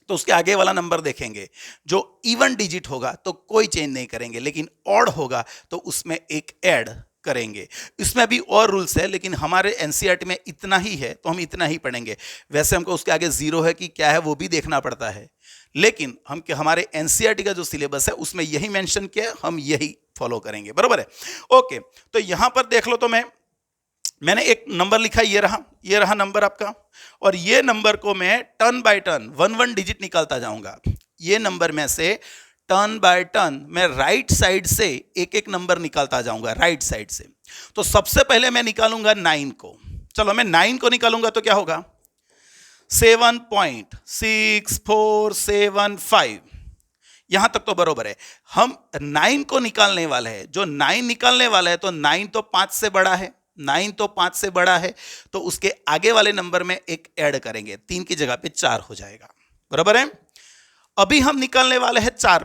तो उसके आगे वाला नंबर देखेंगे, जो इवन डिजिट होगा तो कोई चेंज नहीं करेंगे, लेकिन ऑड होगा तो उसमें एक ऐड करेंगे। इसमें भी और रूल्स है, लेकिन हमारे एनसीईआरटी में इतना ही है तो हम इतना ही पढ़ेंगे। वैसे हमको उसके आगे जीरो है कि क्या है वो भी देखना पड़ता है, लेकिन हम हमारे एनसीईआरटी का जो सिलेबस है उसमें यही मेंशन किया, हम यही फॉलो करेंगे। बराबर है? ओके, तो यहां पर देख लो, तो मैंने एक नंबर लिखा, ये रहा नंबर आपका, और ये नंबर को मैं टर्न बाय टर्न 1 डिजिट निकालता जाऊंगा। ये नंबर में से टर्न बाय टर्न मैं राइट साइड से एक एक नंबर निकालता जाऊंगा, राइट साइड से। तो सबसे पहले मैं निकालूंगा 9 को। चलो, मैं 9 को निकालूंगा तो क्या होगा, 7.6475। यहां तक तो बरोबर है। हम 9 को निकालने वाले हैं, जो 9 निकालने वाला है, तो 9 तो 5 से बड़ा है, 9 तो 5 से बड़ा है, तो उसके आगे वाले नंबर में एक ऐड करेंगे, 3 की जगह पे 4 हो जाएगा। बराबर है? अभी हम निकालने वाले हैं 4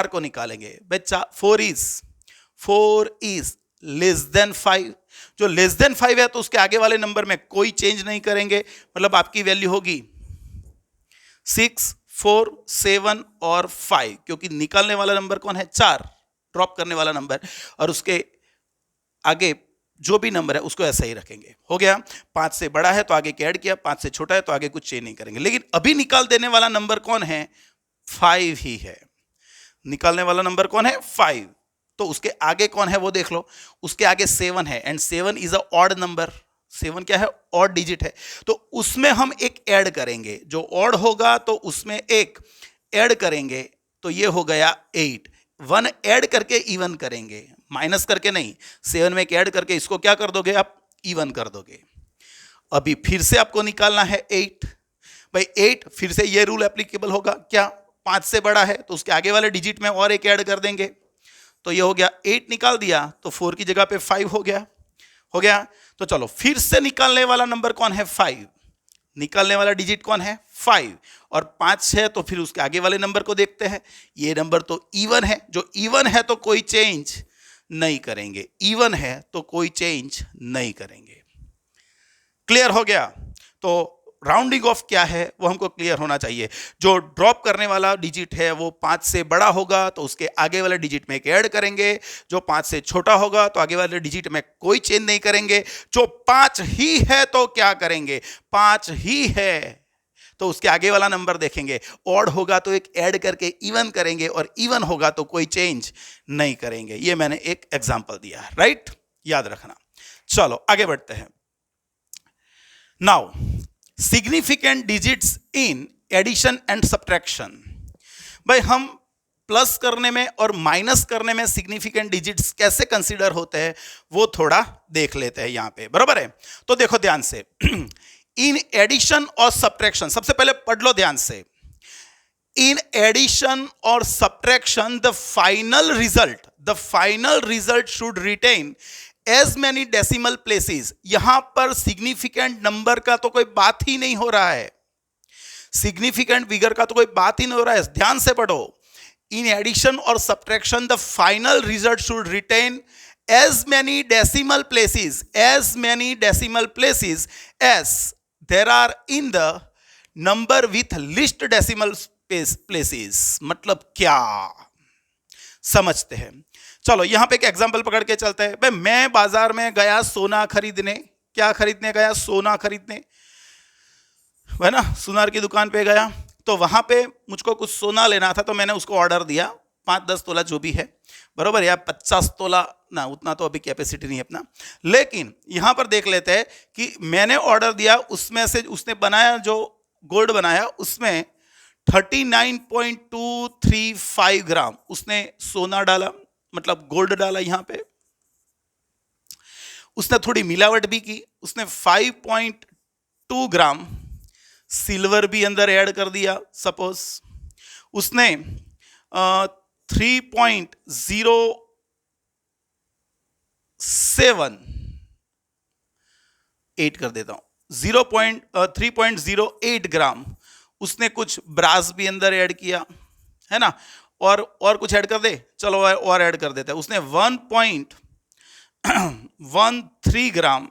को निकालेंगे भाई। 4 इज लेस देन 5। जो लेस देन 5 है तो उसके आगे वाले नंबर में कोई चेंज नहीं करेंगे, मतलब आपकी वैल्यू होगी 6, 4, 7 और 5, क्योंकि निकालने वाला नंबर कौन है, 4, ड्रॉप करने वाला नंबर, और उसके आगे जो भी नंबर है उसको ऐसा ही रखेंगे। हो गया? 5 से बड़ा है तो आगे ऐड किया, 5 से छोटा है तो आगे कुछ चेंज नहीं करेंगे। लेकिन अभी निकाल देने वाला नंबर कौन है, 5 ही है। निकालने वाला नंबर कौन है, 5। तो उसके आगे कौन है वो देख लो, उसके आगे 7 है, and 7 is a odd number. 7 क्या है, ऑड डिजिट है, तो उसमें हम एक ऐड करेंगे। जो ऑड होगा तो उसमें एक ऐड करेंगे, तो ये हो गया 8। 1 ऐड करके इवन करेंगे, माइनस करके नहीं। 7 में एक ऐड करके इसको क्या कर दोगे आप, इवन कर दोगे। अभी फिर से आपको निकालना है 8 भाई। 8 फिर से ये रूल एप्लीकेबल होगा, क्या 5 से बड़ा है तो उसके आगे वाले डिजिट में और एक ऐड कर देंगे, तो ये हो गया 8 निकाल दिया तो 4 की जगह पे 5 हो गया। तो चलो, फिर से निकालने वाला नंबर कौन है, 5। निकालने वाला डिजिट कौन है, 5, और 5 है तो फिर उसके आगे वाले नंबर को देखते हैं। ये नंबर तो इवन है, जो इवन है तो कोई चेंज नहीं करेंगे, इवन है तो कोई चेंज नहीं करेंगे। क्लियर हो गया? तो राउंडिंग ऑफ क्या है वो हमको क्लियर होना चाहिए। जो ड्रॉप करने वाला डिजिट है वो 5 से बड़ा होगा तो उसके आगे वाले डिजिट में एक ऐड करेंगे। जो 5 से छोटा होगा तो आगे वाले डिजिट में कोई चेंज नहीं करेंगे। जो 5 ही है तो क्या करेंगे, 5 ही है तो उसके आगे वाला नंबर देखेंगे। ऑड होगा तो एक ऐड करके इवन करेंगे, और इवन होगा तो कोई चेंज नहीं करेंगे। ये मैंने एक एग्जांपल दिया है, राइट? याद रखना। चलो आगे बढ़ते हैं। Now, significant digits in addition and subtraction. भाई, हम प्लस करने में और माइनस करने में सिग्निफिकेंट डिजिट्स कैसे कंसीडर होते हैं वो थोड़ा देख लेते हैं यहां पे। बराबर है? तो देखो ध्यान से, इन एडिशन और सब्ट्रैक्शन, सबसे पहले पढ़ लो ध्यान से। इन एडिशन और subtraction the final result should retain as many decimal places. यहां पर सिग्निफिकेंट नंबर का तो कोई बात ही नहीं हो रहा है, सिग्निफिकेंट फिगर का तो कोई बात ही नहीं हो रहा है। ध्यान से पढ़ो, इन एडिशन और subtraction the final result should retain as many decimal places as there are in the number with least decimal places। मतलब क्या, समझते हैं? चलो यहां पे एक एग्जांपल पकड़ के चलते हैं। भाई, मैं बाजार में गया सोना खरीदने। क्या खरीदने गया, सोना खरीदने, है ना। सुनार की दुकान पे गया तो वहां पे मुझको कुछ सोना लेना था, तो मैंने उसको ऑर्डर दिया 5-10 तोला जो भी है, बरोबर, या 50 तोला ना, उतना तो अभी कैपेसिटी नहीं है अपना। लेकिन यहां पर देख लेते हैं कि मैंने ऑर्डर दिया, उसमें से उसने बनाया, जो गोल्ड बनाया उसमें 39.235 ग्राम उसने सोना डाला, मतलब गोल्ड डाला। यहां पे उसने थोड़ी मिलावट भी की, उसने 5.2 ग्राम सिल्वर भी अंदर ऐड कर दिया सपोज। उसने 3.08 कर देता हूं, 3.08 ग्राम उसने कुछ ब्रास भी अंदर ऐड किया है ना, और कुछ ऐड कर दे, चलो और ऐड कर देते हैं। उसने 1.13 ग्राम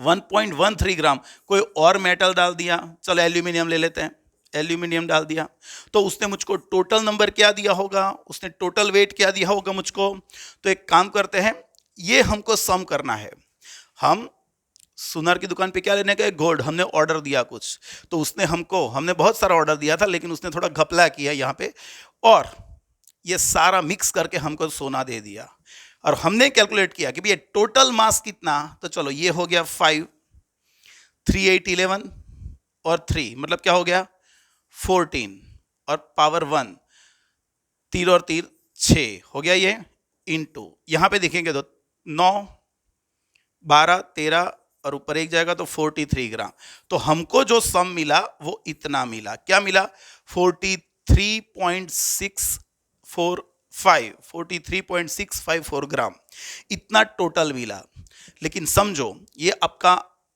1.13 ग्राम कोई और मेटल डाल दिया, चलो एल्यूमिनियम ले लेते हैं, एल्यूमिनियम डाल दिया, तो उसने मुझको टोटल नंबर क्या दिया होगा, उसने टोटल वेट क्या दिया होगा मुझको। तो एक काम करते हैं, ये हमको सम करना है। हम सुनार की दुकान पे क्या लेने गए, गोल्ड, हमने ऑर्डर दिया कुछ, तो उसने हमने बहुत सारा ऑर्डर दिया था, लेकिन उसने थोड़ा घपला किया यहाँ पे, और ये सारा मिक्स करके हमको सोना दे दिया। और हमने कैलकुलेट किया कि भैया टोटल मास कितना, तो चलो ये हो गया 5, 3, 8, 11 और 3 मतलब क्या हो गया 14 और पावर 1, 3 और 3 6 हो गया ये, इनटू यहां पे देखेंगे तो 9, 12, 13 और ऊपर एक जाएगा तो 43 ग्राम। तो हमको जो सम मिला वो इतना मिला, क्या मिला 43.654 ग्राम, इतना टोटल मिला। लेकिन समझो ये आपका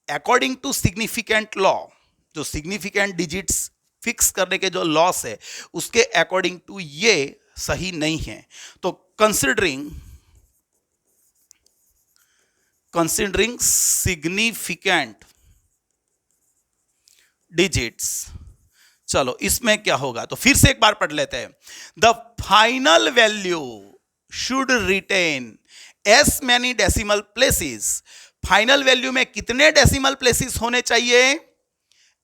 अकॉर्डिंग टू सिग्निफिकेंट लॉ, जो सिग्निफिकेंट डिजिट्स फिक्स करने के जो लॉस है उसके अकॉर्डिंग टू ये सही नहीं है। तो कंसिडरिंग सिग्निफिकेंट डिजिट्स, चलो इसमें क्या होगा, तो फिर से एक बार पढ़ लेते हैं। The final value should retain as many decimal places, final value में कितने डेसिमल प्लेसेस होने चाहिए,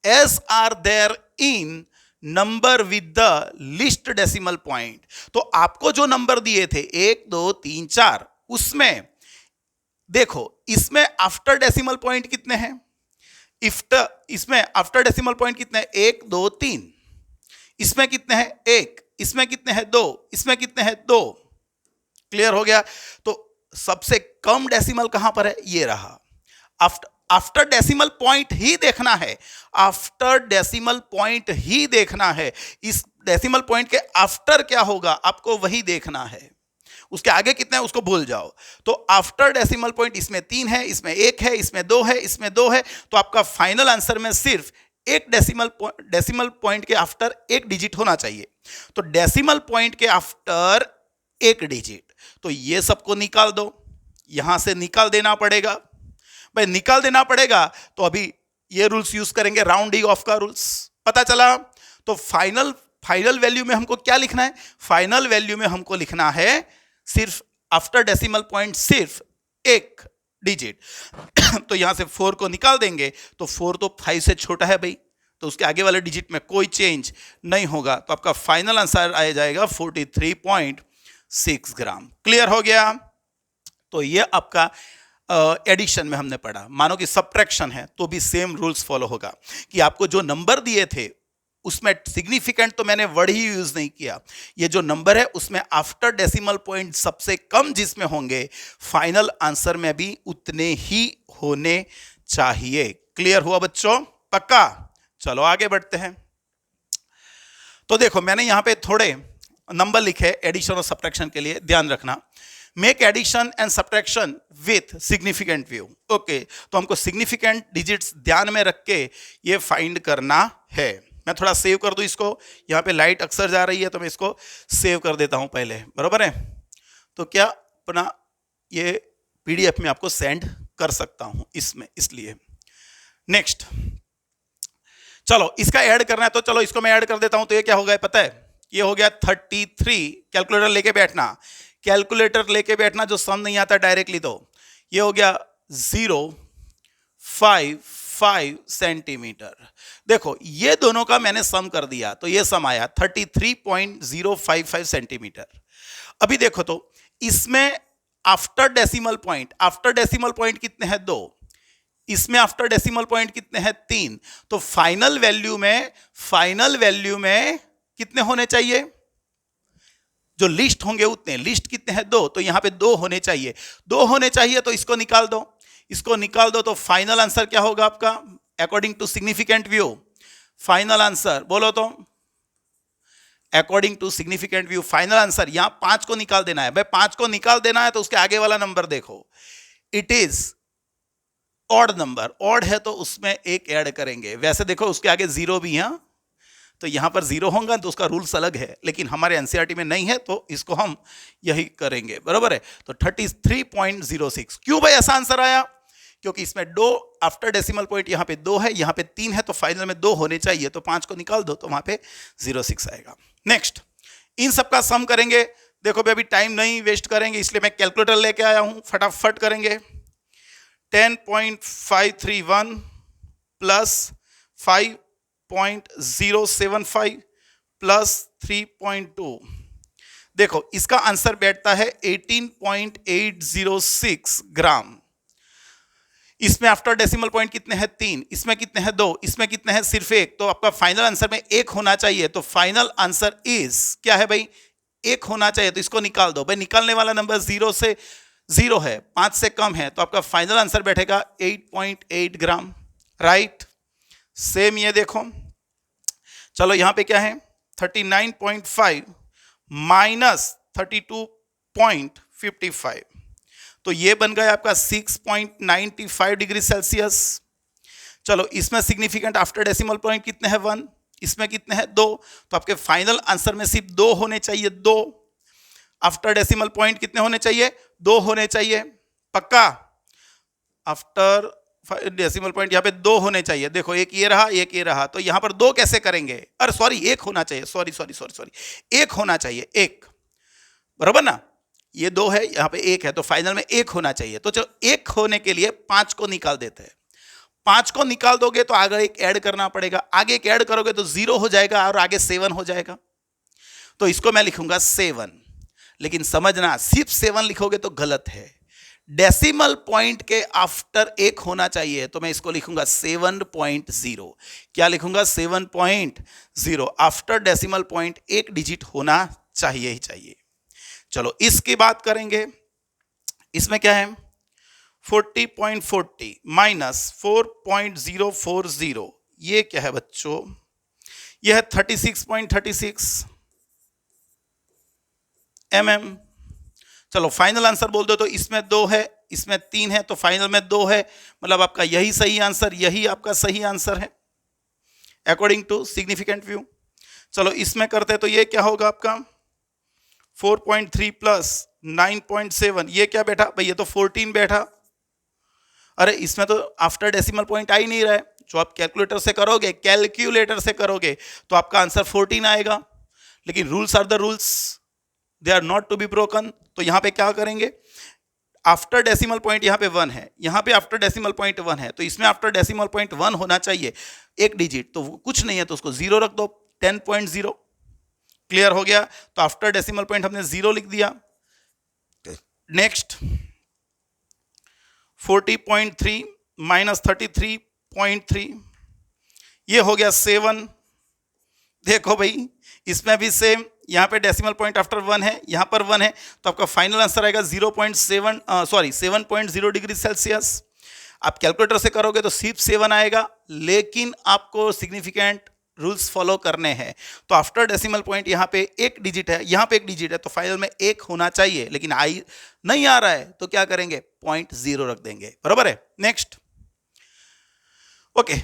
as are there in number with the least decimal point. तो आपको जो नंबर दिए थे 1, 2, 3, 4, उसमें देखो इसमें आफ्टर डेसिमल पॉइंट कितने हैं, इसमें आफ्टर डेसिमल पॉइंट कितने हैं, 1, 2, 3, इसमें कितने हैं 1, इसमें कितने हैं 2, इसमें कितने हैं 2। क्लियर हो गया। तो सबसे कम डेसिमल कहां पर है, ये रहा। आफ्टर डेसिमल पॉइंट ही देखना है, आफ्टर डेसिमल पॉइंट ही देखना है। इस डेसिमल पॉइंट के आफ्टर क्या होगा आपको वही देखना है, उसके आगे कितना है उसको भूल जाओ। तो आफ्टर डेसिमल पॉइंट इसमें 3 है, इसमें 1 है, इसमें 2 है, इसमें 2 है, तो आपका फाइनल आंसर में सिर्फ एक डेसिमल पॉइंट के आफ्टर एक डिजिट होना चाहिए। तो डेसिमल पॉइंट के आफ्टर एक डिजिट, तो ये सबको निकाल दो, यहां से निकाल देना पड़ेगा भाई, निकाल देना पड़ेगा। तो अभी ये रूल्स यूज करेंगे, राउंडिंग ऑफ का रूल्स, पता चला। तो फाइनल वैल्यू में हमको क्या लिखना है, फाइनल वैल्यू में हमको लिखना है सिर्फ आफ्टर डेसिमल पॉइंट सिर्फ एक डिजिट। तो यहां से 4 को निकाल देंगे, तो 4 तो 5 से छोटा है भाई, तो उसके आगे वाले डिजिट में कोई चेंज नहीं होगा। तो आपका फाइनल आंसर आ जाएगा 43.6 ग्राम। क्लियर हो गया। तो ये आपका एडिशन में हमने पढ़ा। मानो कि सब्ट्रैक्शन है तो भी सेम रूल्स फॉलो होगा, कि आपको जो नंबर दिए थे उसमें सिग्निफिकेंट तो मैंने वर्ड ही यूज नहीं किया, ये जो नंबर है उसमें आफ्टर डेसिमल पॉइंट सबसे कम जिसमें होंगे, फाइनल आंसर में भी उतने ही होने चाहिए। क्लियर हुआ बच्चों, पक्का। चलो आगे बढ़ते हैं। तो देखो मैंने यहां पे थोड़े नंबर लिखे एडिशन और सब्ट्रैक्शन के लिए, ध्यान रखना। Make addition and subtraction with significant view. Okay, तो हमको सिग्निफिकेंट डिजिट्स ध्यान में रख के ये फाइंड करना है। मैं थोड़ा सेव कर दूं इसको, यहाँ पे लाइट अक्सर जा रही है तो मैं इसको सेव कर देता हूं पहले, बराबर है। तो क्या अपना ये पीडीएफ में आपको सेंड कर सकता हूं इसमें, इसलिए नेक्स्ट। चलो इसका ऐड करना है, तो चलो इसको मैं ऐड कर देता हूं। तो ये क्या हो गया पता है, ये हो गया 33। कैलकुलेटर लेके बैठना, कैलकुलेटर लेके बैठना, जो सम नहीं आता डायरेक्टली। तो ये हो गया 0.55 सेंटीमीटर। देखो ये दोनों का मैंने सम कर दिया, तो ये सम आया 33.055 सेंटीमीटर। अभी देखो तो इसमें आफ्टर डेसिमल पॉइंट कितने हैं 2, इसमें आफ्टर डेसिमल पॉइंट कितने हैं 3। तो फाइनल वैल्यू में कितने होने चाहिए, जो लिस्ट होंगे उतने। लिस्ट कितने हैं 2, तो यहां पे 2 होने चाहिए, 2 होने चाहिए। तो इसको निकाल दो, इसको निकाल दो, तो फाइनल आंसर क्या होगा आपका according to significant view. Final answer बोलो तो according to significant view final answer, यहां 5 को निकाल देना है भाई, 5 को निकाल देना है तो उसके आगे वाला नंबर देखो, it is odd number, odd है तो उसमें एक ऐड करेंगे। वैसे देखो उसके आगे जीरो भी है तो यहां पर जीरो होगा तो उसका रूल्स अलग है, लेकिन हमारे एनसीईआरटी में नहीं है तो इसको हम यही करेंगे, बराबर है। तो 33.06। क्यों भाई ऐसा आंसर आया? क्योंकि इसमें दो आफ्टर डेसिमल पॉइंट, यहाँ पे 2 है, यहाँ पे 3 है, तो फाइनल में 2 होने चाहिए, तो 5 को निकाल दो तो वहां पे 06 आएगा। नेक्स्ट, इन सबका सम करेंगे। देखो भाई अभी टाइम नहीं वेस्ट करेंगे इसलिए मैं कैलकुलेटर लेके आया हूं, फटाफट करेंगे। 10.531 प्लस 5.075 प्लस 3.2, देखो इसका आंसर बैठता है 18.806 ग्राम। इसमें आफ्टर डेसिमल पॉइंट कितने हैं? 3, इसमें कितने हैं? 2, इसमें कितने हैं? सिर्फ 1, तो आपका फाइनल आंसर में 1 होना चाहिए, तो फाइनल आंसर इज क्या है भाई? 1 होना चाहिए, तो इसको निकाल दो भाई, निकालने वाला नंबर 0 से 0 है, 5 से कम है, तो आपका फाइनल आंसर बैठेगा 8.8 ग्राम, राइट। सेम ये देखो, चलो यहां पे क्या है 39.5 माइनस 32.55, तो ये बन गया आपका 6.95 डिग्री सेल्सियस। चलो इसमें सिग्निफिकेंट आफ्टर डेसिमल पॉइंट कितने हैं? 1, इसमें कितने हैं? 2, तो आपके फाइनल आंसर में सिर्फ 2 होने चाहिए, 2। आफ्टर डेसिमल पॉइंट कितने होने चाहिए? 2 होने चाहिए, पक्का। आफ्टर डेसिमल पॉइंट यहाँ पे 2 होने चाहिए, देखो एक ये रहा, एक ये रहा, तो यहां पर 2 कैसे करेंगे? अरे सॉरी 1 होना चाहिए, सॉरी 1 होना चाहिए, 1, बराबर ना। ये 2 है, यहाँ पे 1 है, तो फाइनल में 1 होना चाहिए। तो चलो 1 होने के लिए 5 को निकाल देते हैं। 5 को निकाल दोगे तो आगे एक ऐड करना पड़ेगा, आगे एक ऐड करोगे तो 0 हो जाएगा और आगे 7 हो जाएगा, तो इसको मैं लिखूंगा 7। लेकिन समझना सिर्फ 7 लिखोगे तो गलत है, डेसिमल पॉइंट के आफ्टर 1 होना चाहिए, तो मैं इसको लिखूंगा 7.0। क्या लिखूंगा? 7.0। आफ्टर डेसिमल पॉइंट 1 डिजिट होना चाहिए ही चाहिए। चलो इसकी बात करेंगे, इसमें क्या है 40.40 माइनस 4.040, ये क्या है बच्चों? ये है 36.36 mm। चलो फाइनल आंसर बोल दो, तो इसमें 2 है, इसमें 3 है, तो फाइनल में 2 है, मतलब आपका यही सही आंसर, यही आपका सही आंसर है अकॉर्डिंग टू सिग्निफिकेंट व्यू। चलो इसमें करते हैं, तो ये क्या होगा आपका 4.3 प्लस 9.7, ये क्या बैठा भाई? ये तो 14 बैठा। अरे इसमें तो आफ्टर डेसिमल पॉइंट आ ही नहीं रहा है, जो आप कैलकुलेटर से करोगे, कैलकुलेटर से करोगे तो आपका आंसर 14 आएगा, लेकिन rules are the rules, they are not to be broken. तो यहां पे क्या करेंगे? आफ्टर डेसिमल पॉइंट यहाँ पे 1 है, यहाँ पे आफ्टर डेसिमल पॉइंट 1 है, तो इसमें आफ्टर डेसिमल पॉइंट 1 होना चाहिए, एक डिजिट, तो कुछ नहीं है तो उसको 0 रख दो, 10.0। क्लियर हो गया? तो आफ्टर डेसिमल पॉइंट हमने 0 लिख दिया। नेक्स्ट 40.3 माइनस 33.3, ये हो गया 7। देखो भाई इसमें भी सेम, यहाँ पे डेसिमल पॉइंट आफ्टर 1 है, यहाँ पर 1 है, तो आपका फाइनल आंसर आएगा 7.0 डिग्री सेल्सियस। आप कैलकुलेटर से करोगे तो सिर्फ 7 आएगा, लेकिन आपको सिग्निफिकेंट रूल्स फॉलो करने हैं। तो आफ्टर डेसिमल पॉइंट यहाँ पे एक डिजिट है, यहाँ पे एक डिजिट है, तो फाइनल में 1 होना चाहिए, लेकिन आई नहीं आ रहा है, तो क्या करेंगे? 0.0 रख देंगे, बराबर है। नेक्स्ट, ओके,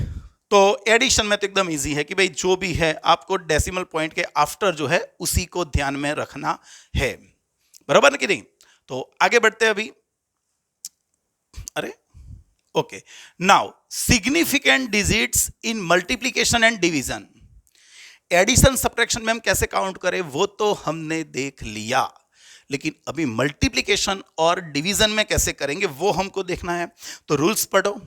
तो एडिशन में तो एकदम इजी है कि भाई जो भी है आपको डेसिमल पॉइंट के आफ्टर जो है उसी को ध्यान में रखना है, बराबर कि नहीं? तो आगे बढ़ते हैं अभी। अरे okay, now significant digits in multiplication and division. Addition subtraction में हम कैसे काउंट करें वो तो हमने देख लिया, लेकिन अभी मल्टीप्लिकेशन और डिवीजन में कैसे करेंगे वो हमको देखना है। तो रूल्स पढ़ो।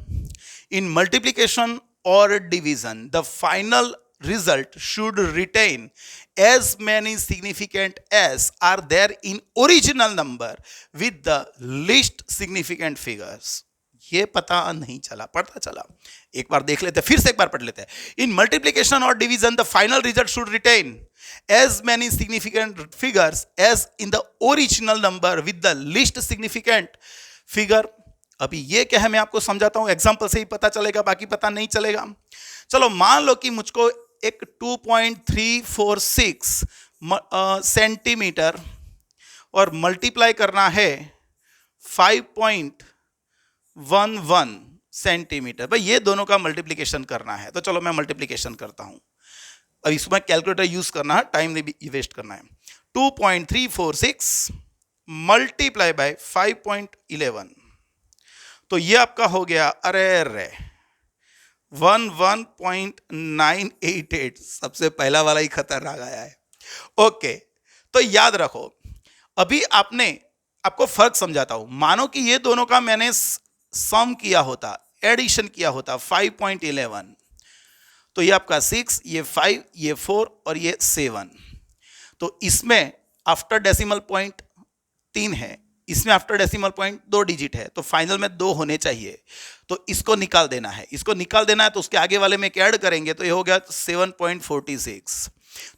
इन multiplication or division, the final result should retain as many significant as are there in original number with the least significant figures। ये पता नहीं चला, पढ़ता चला, एक बार देख लेते हैं, फिर से एक बार पढ़ लेते हैं। इन मल्टीप्लिकेशन और division the final result should retain as many significant figures as in the original number with the least significant figure। अभी ये क्या है मैं आपको समझाता हूं, एग्जांपल से ही पता चलेगा, बाकी पता नहीं चलेगा। चलो मान लो कि मुझको एक 2.346 सेंटीमीटर और मल्टीप्लाई करना है 5.11 सेंटीमीटर। भाई ये दोनों का मल्टीप्लिकेशन करना है, तो चलो मैं मल्टीप्लिकेशन करता हूं। अब इसमें कैलकुलेटर यूज करना है, टाइम नहीं वेस्ट करना है। 2.346 मल्टीप्लाई बाय 5.11, तो ये आपका हो गया, अरे 11.988। सबसे पहला वाला ही खतरनाक आया है। ओके, तो याद रखो, अभी आपको फर्क समझाता हूं। मानो कि ये दोनों का मैंने सम किया होता, एडिशन किया होता 5.11, तो ये आपका 6, ये 5, ये 4 और ये 7। तो इसमें आफ्टर डेसिमल पॉइंट 3 है, इसमें आफ्टर डेसिमल पॉइंट 2 डिजिट है, तो फाइनल में 2 होने चाहिए। तो इसको निकाल देना है, इसको निकाल देना है, तो उसके आगे वाले में ऐड करेंगे, तो ये हो गया 7.46।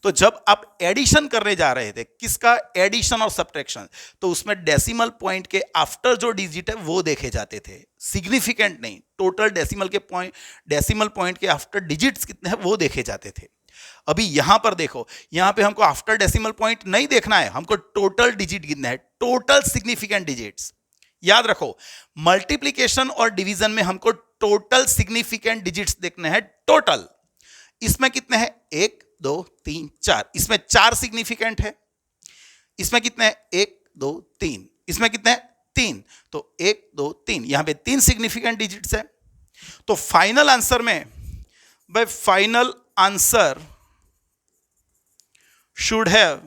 तो जब आप एडिशन करने जा रहे थे, किसका एडिशन और सब्ट्रैक्शन, तो उसमें डेसिमल पॉइंट के आफ्टर जो डिजिट है वो देखे जाते थे, सिग्निफिकेंट नहीं। टोटल डेसिमल पॉइंट के आफ्टर डिजिट्स कितने हैं वो देखे जाते थे। अभी यहां पर देखो, यहां पे हमको आफ्टर डेसिमल पॉइंट नहीं देखना है, हमको टोटल डिजिट गिनना है, टोटल सिग्निफिकेंट डिजिट्स। याद रखो, मल्टीप्लिकेशन और डिवीजन में हमको टोटल सिग्निफिकेंट डिजिट्स देखने हैं, टोटल। इसमें कितने हैं, 1 2 3 4, इसमें 4 सिग्निफिकेंट है। इसमें कितने हैं, 1 2 3, इसमें कितने हैं, 3। तो 1 2 3, यहां पे 3 सिग्निफिकेंट डिजिट्स है। तो फाइनल आंसर में, भाई final answer should have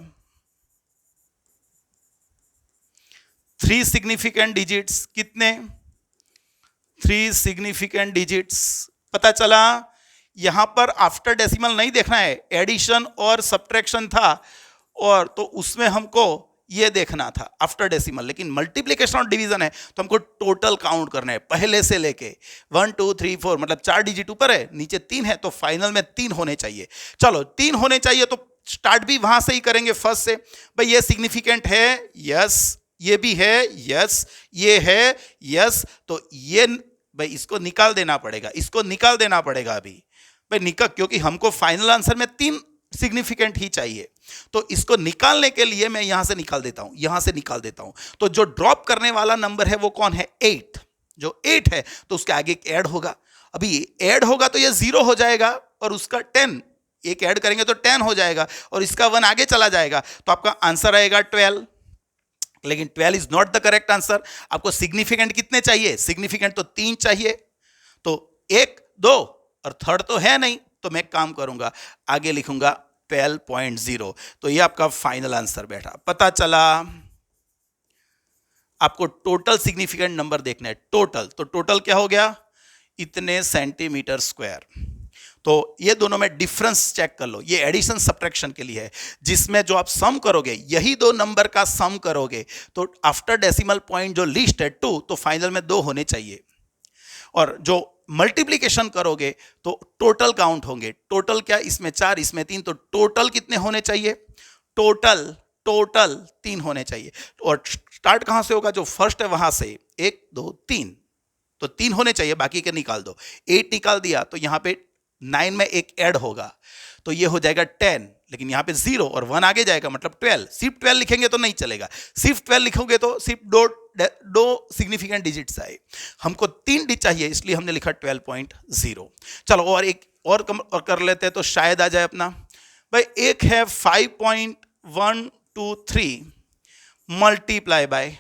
3 significant digits। कितने, 3 significant digits। पता चला यहां पर आफ्टर डेसिमल नहीं देखना है, एडिशन और सब्ट्रैक्शन था, और तो उसमें हमको ये देखना था आफ्टर डेसिमल। लेकिन मल्टीप्लिकेशन और डिवीजन है तो हमको टोटल काउंट करना है, पहले से लेके 1 2 3 4, मतलब 4 डिजिट ऊपर है, नीचे 3 है, तो फाइनल में 3 होने चाहिए। चलो 3 होने चाहिए, तो स्टार्ट भी वहां से ही करेंगे, फर्स्ट से। भाई ये सिग्निफिकेंट है, यस, ये भी है, यस, ये है, यस, तो ये भाई इसको निकाल देना पड़ेगा, इसको निकाल देना पड़ेगा अभी भाई निकाल, क्योंकि हमको फाइनल आंसर में 3 सिग्निफिकेंट ही चाहिए। तो इसको निकालने के लिए मैं यहां से निकाल देता हूं, यहां से निकाल देता हूं। तो जो ड्रॉप करने वाला नंबर है वो कौन है, 8। जो 8 है तो उसके आगे ऐड होगा, अभी ऐड होगा तो ये 0 हो जाएगा, और उसका 10 एक ऐड करेंगे तो 10 हो जाएगा, और इसका 1 आगे चला जाएगा, तो आपका आंसर आएगा 12। लेकिन 12 is not the correct answer. आपको सिग्निफिकेंट कितने चाहिए, सिग्निफिकेंट तो 3 चाहिए, तो 1 2 और थर्ड तो है नहीं, तो मैं काम करूंगा, आगे लिखूंगा 12.0। तो ये आपका फाइनल आंसर बैठा। पता चला आपको टोटल सिग्निफिकेंट नंबर देखना है, टोटल। तो टोटल क्या हो गया, इतने सेंटीमीटर स्क्वायर। तो ये दोनों में डिफरेंस चेक कर लो, ये एडिशन सब्ट्रैक्शन के लिए है, जिसमें जो आप सम करोगे, यही 2 नंबर का सम करोगे, तो आफ्टर डेसिमल पॉइंट जो लिस्ट है 2, तो फाइनल में 2 होने चाहिए। और जो मल्टीप्लिकेशन करोगे तो टोटल काउंट होंगे, टोटल क्या, इसमें 4 इसमें 3, तो टोटल कितने होने चाहिए, टोटल 3 होने चाहिए। और स्टार्ट कहां से होगा, जो फर्स्ट है वहां से, 1 2 3, तो 3 होने चाहिए, बाकी के निकाल दो। 8 निकाल दिया तो यहां पे 9 में एक ऐड होगा, तो ये हो जाएगा 10, लेकिन यहां पे 0 और 1 आगे जाएगा, मतलब 12। सिर्फ 12 लिखेंगे तो नहीं चलेगा, सिर्फ 12 लिखोगे तो सिर्फ दो सिग्निफिकेंट डिजिट्स आए, हमको 3 डिजिट चाहिए, इसलिए हमने लिखा 12.0। चलो और एक और कर लेते हैं, तो शायद आ जाए अपना। भाई एक है 5.123 मल्टीप्लाई बाय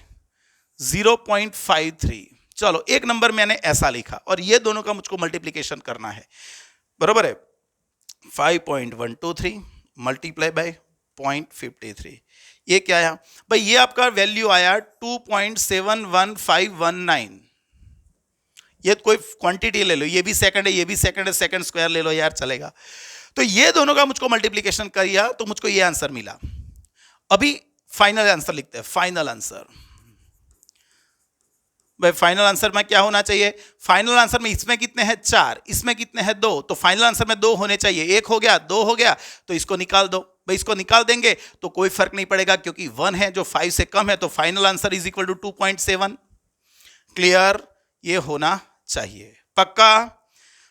0.53। चलो एक नंबर मैंने ऐसा लिखा, और ये दोनों का मुझको मल्टीप्लिकेशन करना है, बराबर है। 5.123 मल्टीप्लाई बाय 0.53, ये क्या आया भाई, ये आपका वैल्यू आया 2.71519। ये कोई क्वांटिटी ले लो, ये भी सेकंड है, ये भी सेकंड है, सेकंड स्क्वायर ले लो यार, चलेगा। तो ये दोनों का मुझको मल्टीप्लिकेशन किया तो मुझको ये आंसर मिला। अभी फाइनल आंसर लिखते हैं, फाइनल आंसर। भाई फाइनल आंसर में क्या होना चाहिए, फाइनल आंसर में इसमें कितने हैं 4, इसमें कितने हैं 2, तो फाइनल आंसर में 2 होने चाहिए। 1 हो गया, 2 हो गया, तो इसको निकाल दो। भाई इसको निकाल देंगे तो कोई फर्क नहीं पड़ेगा, क्योंकि 1 है जो 5 से कम है, तो final answer is equal to 2.7। Clear, ये होना चाहिए, पक्का,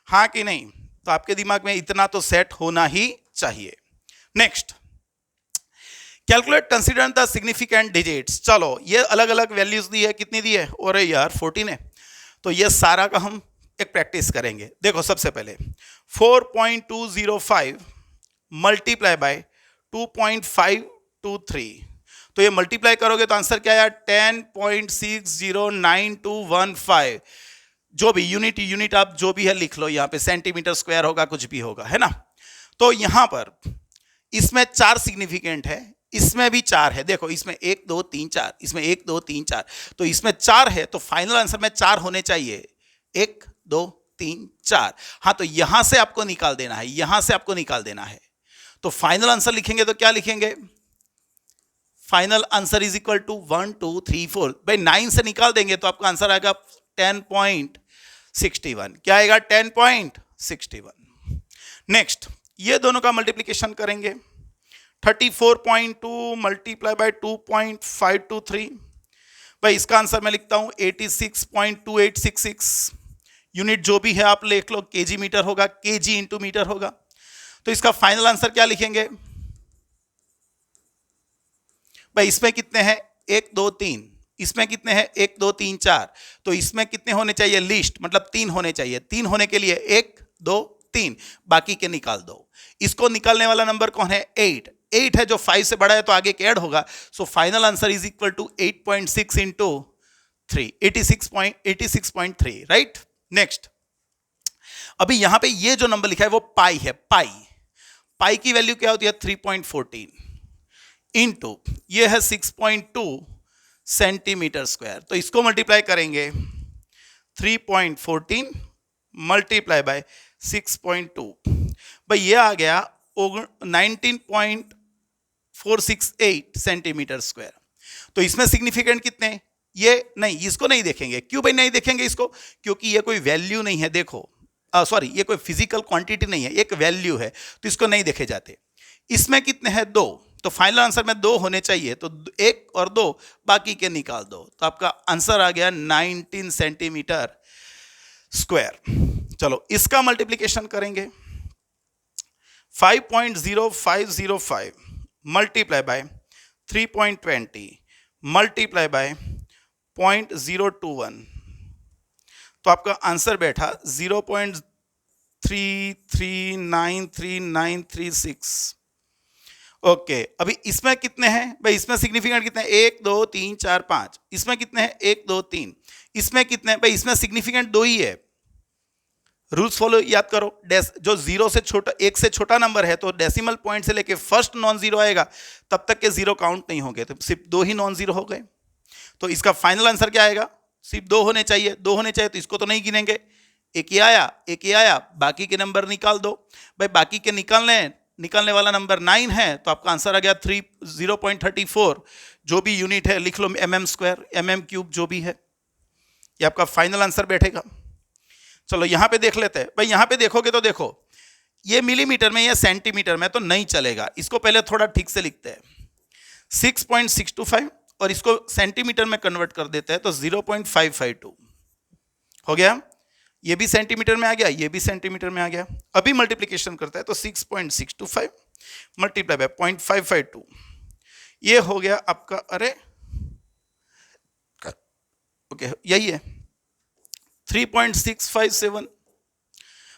हाँ कि नहीं। तो आपके दिमाग में इतना तो सेट होना ही चाहिए। Next, calculate consider the significant digits. चलो ये अलग अलग वैल्यूज दी है, कितनी दी है? अरे यार 14 है। तो ये सारा का हम एक प्रैक्टिस करेंगे। देखो सबसे पहले 4.205 मल्टीप्लाई बाय 2.523, तो ये मल्टीप्लाई करोगे तो आंसर क्या आया? 10.609215। जो भी यूनिट आप जो भी है लिख लो, यहाँ पे सेंटीमीटर स्क्वायर होगा, कुछ भी होगा, है ना। तो यहां पर इसमें 4 सिग्निफिकेंट है, इसमें भी 4 है। देखो इसमें 1 2 3 4, इसमें 1 2 3 4, तो इसमें 4 है, तो फाइनल आंसर में 4 होने चाहिए। 1 2 3 4। हाँ, तो यहां से आपको निकाल देना है, यहां से आपको निकाल देना है। तो फाइनल आंसर लिखेंगे तो क्या लिखेंगे? Final answer is equal to 1 2 3 4। भाई 9 से निकाल देंगे तो आपका आंसर आएगा 10.61। क्या आएगा? 10.61। नेक्स्ट ये दोनों का मल्टीप्लीकेशन करेंगे। 34.2 मल्टीप्लाई बाय 2.523। भाई इसका आंसर मैं लिखता हूं 86.2866। यूनिट जो भी है आप लिख लो, केजी मीटर होगा, केजी इंटू मीटर होगा। तो इसका फाइनल आंसर क्या लिखेंगे? भाई इसमें कितने हैं? 1 2 3। इसमें कितने हैं? 1 2 3 4। तो इसमें कितने होने चाहिए? लिस्ट मतलब 3 होने चाहिए। 3 होने के लिए 1 2 3, बाकी के निकाल दो। इसको निकालने वाला नंबर कौन है? 8 है, जो 5 से बड़ा है तो आगे के ऐड होगा। So final answer is equal to 8.6 into 3, 86.3, right. Next अभी यहां पे ये जो नंबर लिखा है वो पाई है। पाई की वैल्यू क्या होती है? 3.14 इंटू ये है 6.2 सेंटीमीटर स्क्वायर। तो इसको मल्टीप्लाई करेंगे 3.14 मल्टीप्लाई बाय 6.2। भाई ये आ गया 19.468 सेंटीमीटर स्क्वायर। तो इसमें सिग्निफिकेंट कितने? ये नहीं, इसको नहीं देखेंगे। क्यों भाई नहीं देखेंगे इसको? क्योंकि ये कोई वैल्यू नहीं है। देखो सॉरी, ये कोई फिजिकल क्वांटिटी नहीं है, एक वैल्यू है, तो इसको नहीं देखे जाते। इसमें कितने हैं? 2, तो फाइनल आंसर में 2 होने चाहिए, तो 1 और 2 बाकी के निकाल दो, तो आपका आंसर आ गया 19 सेंटीमीटर स्क्वायर। चलो इसका मल्टीप्लिकेशन करेंगे। 5.0505 मल्टीप्लाई बाय 3.20 मल्टीप्लाई बाय 0.021, तो आपका आंसर बैठा 0.33933936। ओके, अभी इसमें कितने हैं? भाई इसमें सिग्निफिकेंट कितने हैं? 1 2 3 4 5। इसमें कितने हैं? 1 2 3। इसमें कितने हैं? भाई इसमें सिग्निफिकेंट 2 ही है। रूल्स फॉलो याद करो। जो 0 से छोटा, 1 से छोटा नंबर है तो डेसिमल पॉइंट से लेके फर्स्ट नॉन जीरो आएगा तब तक के 0 काउंट नहीं होंगे, तो सिर्फ 2 ही नॉन जीरो हो गए। तो इसका फाइनल आंसर क्या आएगा? सिर्फ 2 होने चाहिए। 2 होने चाहिए तो इसको तो नहीं गिनेंगे। एक ही आया, बाकी के नंबर निकाल दो। भाई बाकी के निकालने वाला नंबर 9 है, तो आपका आंसर आ गया 0.34। जो भी यूनिट है लिख लो, mm², mm³ जो भी है, ये आपका फाइनल आंसर बैठेगा। चलो यहां पे देख लेते हैं। भाई यहां पे देखोगे तो देखो ये मिलीमीटर में या सेंटीमीटर में तो नहीं चलेगा। इसको पहले थोड़ा ठीक से लिखते हैं। 6.625 और इसको सेंटीमीटर में कन्वर्ट कर देते हैं तो 0.552 हो गया। ये भी सेंटीमीटर में आ गया, ये भी सेंटीमीटर में आ गया। अभी मल्टीप्लिकेशन करता है तो 6.625 मल्टीप्लाई बाय 0.552, ये हो गया आपका, अरे ओके यही है 3.657।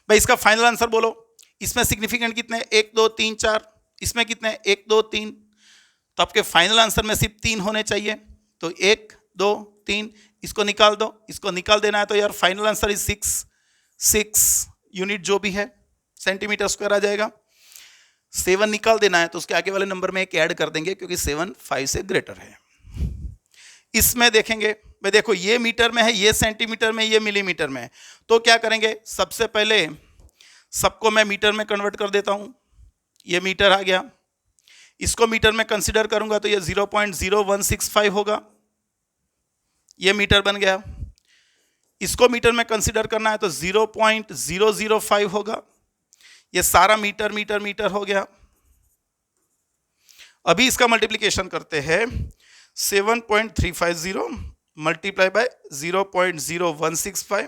भाई इसका फाइनल आंसर बोलो। इसमें सिग्निफिकेंट कितने? 1 2 3 4। इसमें कितने? 1 2 3। तो आपके फाइनल आंसर में सिर्फ 3 होने चाहिए, तो 1 2 3। इसको निकाल दो, इसको निकाल देना है तो यार फाइनल आंसर इज 6 यूनिट जो भी है सेंटीमीटर स्क्वायर आ जाएगा। 7 निकाल देना है तो उसके आगे वाले नंबर में एक ऐड कर देंगे क्योंकि 7 5 से ग्रेटर है। इसमें देखेंगे, भाई देखो ये मीटर में है, ये सेंटीमीटर में, ये मिलीमीटर में है, तो क्या करेंगे? सबसे पहले सबको मैं मीटर में कन्वर्ट कर देता हूं। ये मीटर आ गया, इसको मीटर में कंसीडर करूंगा तो ये 0.0165 होगा, ये मीटर बन गया। इसको मीटर में कंसीडर करना है तो 0.005 होगा, ये सारा मीटर मीटर मीटर हो गया। अभी इसका मल्टीप्लिकेशन करते हैं। 7.350 मल्टीप्लाई बाय 0.0165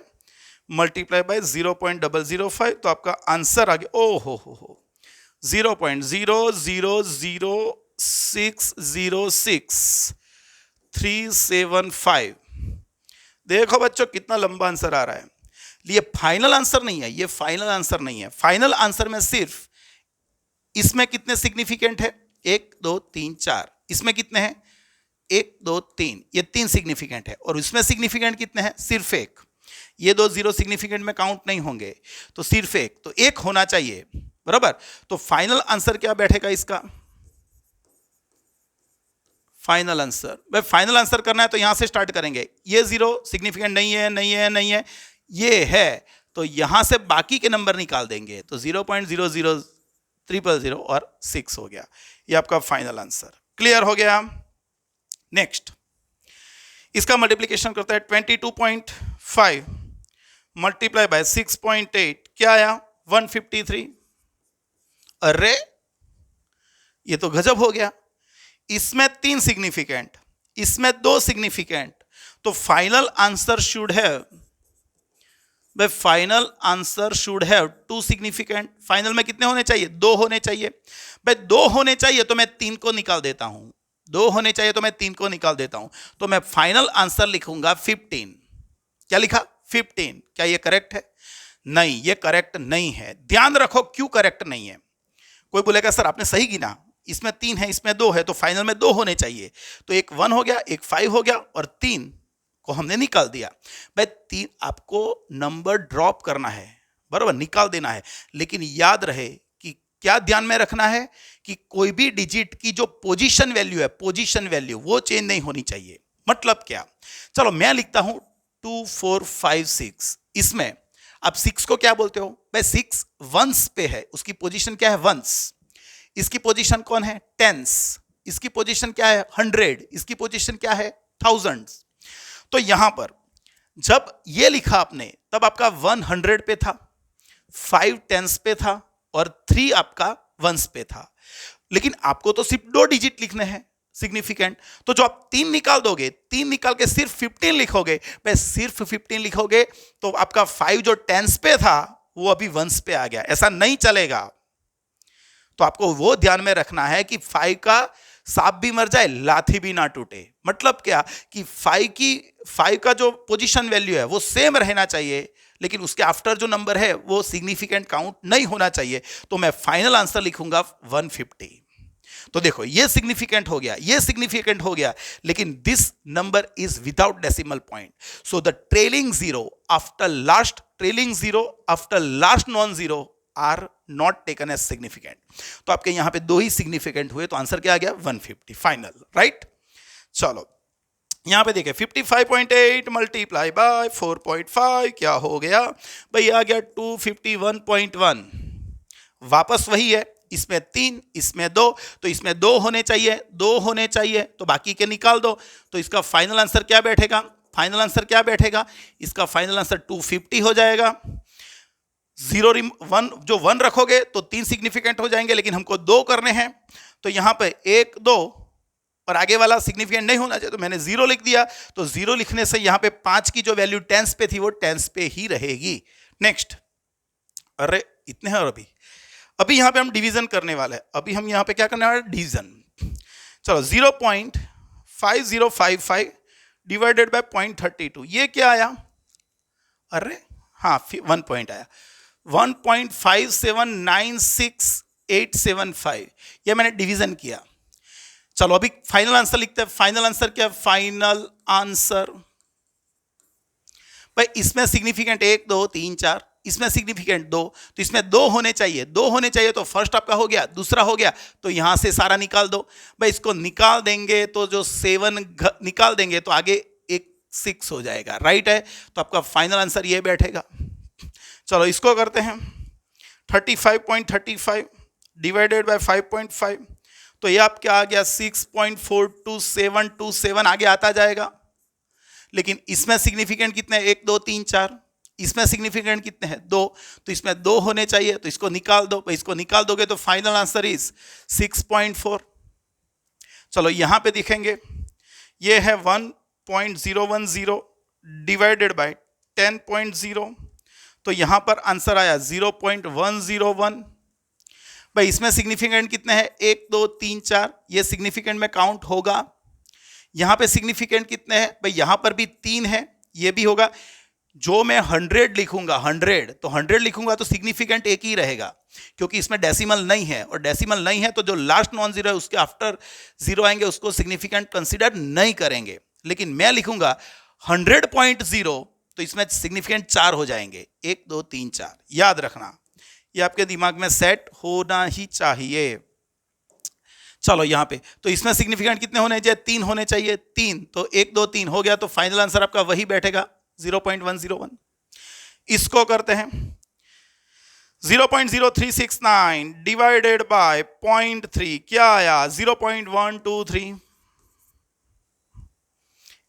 मल्टीप्लाई बाय 0.005, तो आपका आंसर आ गया, ओ हो 0.0000 606,375। देखो बच्चों कितना लंबा आंसर आ रहा है। ये फाइनल आंसर नहीं है, ये फाइनल आंसर नहीं है। फाइनल आंसर में सिर्फ इसमें कितने सिग्निफिकेंट है, 1 2 3 4, इसमें कितने हैं 1 2 3, ये 3 सिग्निफिकेंट है। और इसमें सिग्निफिकेंट कितने हैं, सिर्फ 1। ये 2 जीरो सिग्निफिकेंट में काउंट नहीं होंगे, तो सिर्फ 1, तो 1 होना चाहिए, बराबर। तो फाइनल आंसर क्या बैठेगा इसका, फाइनल आंसर, भाई फाइनल आंसर करना है तो यहां से स्टार्ट करेंगे। ये जीरो सिग्निफिकेंट नहीं है, नहीं है, नहीं है, ये है, तो यहां से बाकी के नंबर निकाल देंगे, तो 0.00300 और 6 हो गया। ये आपका फाइनल आंसर। क्लियर हो गया। नेक्स्ट, इसका मल्टीप्लीकेशन करता है 22.5 मल्टीप्लाई बाय 6.8, क्या आया 153। अरे ये तो गजब हो गया। इसमें 3 सिग्निफिकेंट, इसमें 2 सिग्निफिकेंट, तो फाइनल आंसर शुड हैव, भाई final answer should have 2 significant. Final में कितने होने चाहिए, 2 होने चाहिए। भाई 2 होने चाहिए तो मैं 3 को निकाल देता हूं, 2 होने चाहिए तो मैं 3 को निकाल देता हूं, तो मैं फाइनल आंसर लिखूंगा 15। क्या लिखा, 15। क्या ये करेक्ट है, नहीं ये करेक्ट नहीं है। ध्यान रखो क्यों करेक्ट नहीं है। कोई बोलेगा सर आपने सही गिना, इसमें 3 है इसमें 2 है, तो फाइनल में 2 होने चाहिए, तो एक 1 हो गया, एक 5 हो गया, और 3 को हमने निकाल दिया। भाई 3 आपको नंबर ड्रॉप करना है, बराबर, निकाल देना है, लेकिन याद रहे कि क्या ध्यान में रखना है कि कोई भी डिजिट की जो पोजीशन वैल्यू है, पोजीशन वैल्यू वो चेंज नहीं होनी चाहिए। मतलब क्या, चलो मैं लिखता हूं 2 4 5 6, इसमें आप 6 को क्या बोलते हो, भाई 6 वंस पे है, उसकी पोजीशन क्या है, वंस। इसकी पोजीशन कौन है, टेंस। इसकी पोजीशन क्या है, 100। इसकी पोजीशन क्या है, थाउजेंड्स। तो यहां पर जब ये लिखा आपने, तब आपका 100 पे था, 5 टेंस पे था, और 3 आपका वंस पे था। लेकिन आपको तो सिर्फ 2 डिजिट लिखने हैं सिग्निफिकेंट, तो जो आप 3 निकाल दोगे, 3 निकाल के सिर्फ 15 लिखोगे, भाई सिर्फ 15 लिखोगे, तो आपका 5 जो टेंस पे था वो अभी वंस पे आ गया। ऐसा नहीं चलेगा। तो आपको वो ध्यान में रखना है कि 5 का सांप भी मर जाए लाठी भी ना टूटे। मतलब क्या कि 5 का जो पोजीशन वैल्यू है वो सेम रहना चाहिए, लेकिन उसके आफ्टर जो नंबर है वो सिग्निफिकेंट काउंट नहीं होना चाहिए। तो मैं फाइनल आंसर लिखूंगा 150। तो देखो ये सिग्निफिकेंट हो गया, ये सिग्निफिकेंट हो गया, लेकिन this number is without decimal point. So the trailing zero after last non zero are not taken as significant. तो आपके यहां पे 2 ही सिग्निफिकेंट हुए, तो आंसर क्या आ गया 150 फाइनल, राइट। चलो यहां पे देखें 55.8 मल्टीप्लाई बाय 4.5 क्या हो गया भाई, आ गया 251.1। वापस वही है, इसमें 3 इसमें 2, तो इसमें 2 होने चाहिए, 2 होने चाहिए, तो बाकी के निकाल दो। तो इसका फाइनल आंसर क्या बैठेगा, फाइनल आंसर क्या बैठेगा, इसका फाइनल आंसर 250 हो जाएगा। 1 जो 1 रखोगे तो 3 सिग्निफिकेंट हो जाएंगे, लेकिन हमको 2 करने हैं, तो यहां पे 1 2 और आगे वाला सिग्निफिकेंट नहीं होना चाहिए, तो मैंने 0 लिख दिया। तो 0 लिखने से यहां पे 5 की जो वैल्यू टेंस पे थी वो टेंस पे ही रहेगी। नेक्स्ट, अरे इतने हैं, और अभी यहां पे हम डिवीजन करने वाले हैं। अभी हम यहां पे क्या करने वाले हैं, डिवीजन। चलो 0.5055 डिवाइडेड बाय 0.32, ये क्या आया, अरे हाँ 1 पॉइंट आया, 1.5796875, ये मैंने डिवीजन किया। चलो अभी फाइनल आंसर लिखते हैं। फाइनल आंसर क्या, फाइनल आंसर भाई इसमें सिग्निफिकेंट 1 2 3 4, इसमें सिग्निफिकेंट 2, तो इसमें 2 होने चाहिए, 2 होने चाहिए, तो फर्स्ट आपका हो गया, दूसरा हो गया, तो यहां से सारा निकाल दो। भाई इसको निकाल देंगे तो जो 7 निकाल देंगे तो आगे एक 6 हो जाएगा, राइट है। तो आपका फाइनल आंसर ये बैठेगा। चलो इसको करते हैं, 35.35 डिवाइडेड बाय 5.5, तो ये आप क्या आ गया 6.42727 आगे आता जाएगा। लेकिन इसमें सिग्निफिकेंट कितने, 1 2 3 4, इसमें सिग्निफिकेंट कितने हैं 2, तो इसमें 2 होने चाहिए, तो इसको निकाल दो। इसको निकाल दोगे तो फाइनल आंसर इज 6.4। चलो यहां पे दिखेंगे, ये है 1.010 डिवाइडेड बाय 10.0, तो यहां पर आंसर आया 0.101। भाई इसमें सिग्निफिकेंट कितने हैं, 1 2 3 4, ये सिग्निफिकेंट में काउंट होगा। यहां पे सिग्निफिकेंट कितने हैं, भाई यहां पर भी 3 है, ये भी होगा। जो मैं 100 लिखूंगा, 100 तो 100 लिखूंगा तो सिग्निफिकेंट एक ही रहेगा, क्योंकि इसमें डेसिमल नहीं है, और डेसिमल नहीं है तो जो लास्ट नॉन जीरो है उसके आफ्टर जीरो आएंगे उसको सिग्निफिकेंट कंसीडर नहीं करेंगे। लेकिन मैं लिखूंगा 100.0 तो इसमें सिग्निफिकेंट 4 हो जाएंगे, 1 2 3 4। याद रखना, ये आपके दिमाग में सेट होना ही चाहिए। चलो यहां पे तो इसमें सिग्निफिकेंट कितने होने चाहिए, 3 होने चाहिए, 3 तो 1 2 3 हो गया, तो फाइनल आंसर आपका वही बैठेगा 0.101। इसको करते हैं 0.0369 डिवाइडेड बाय 0.3, क्या आया 0.123।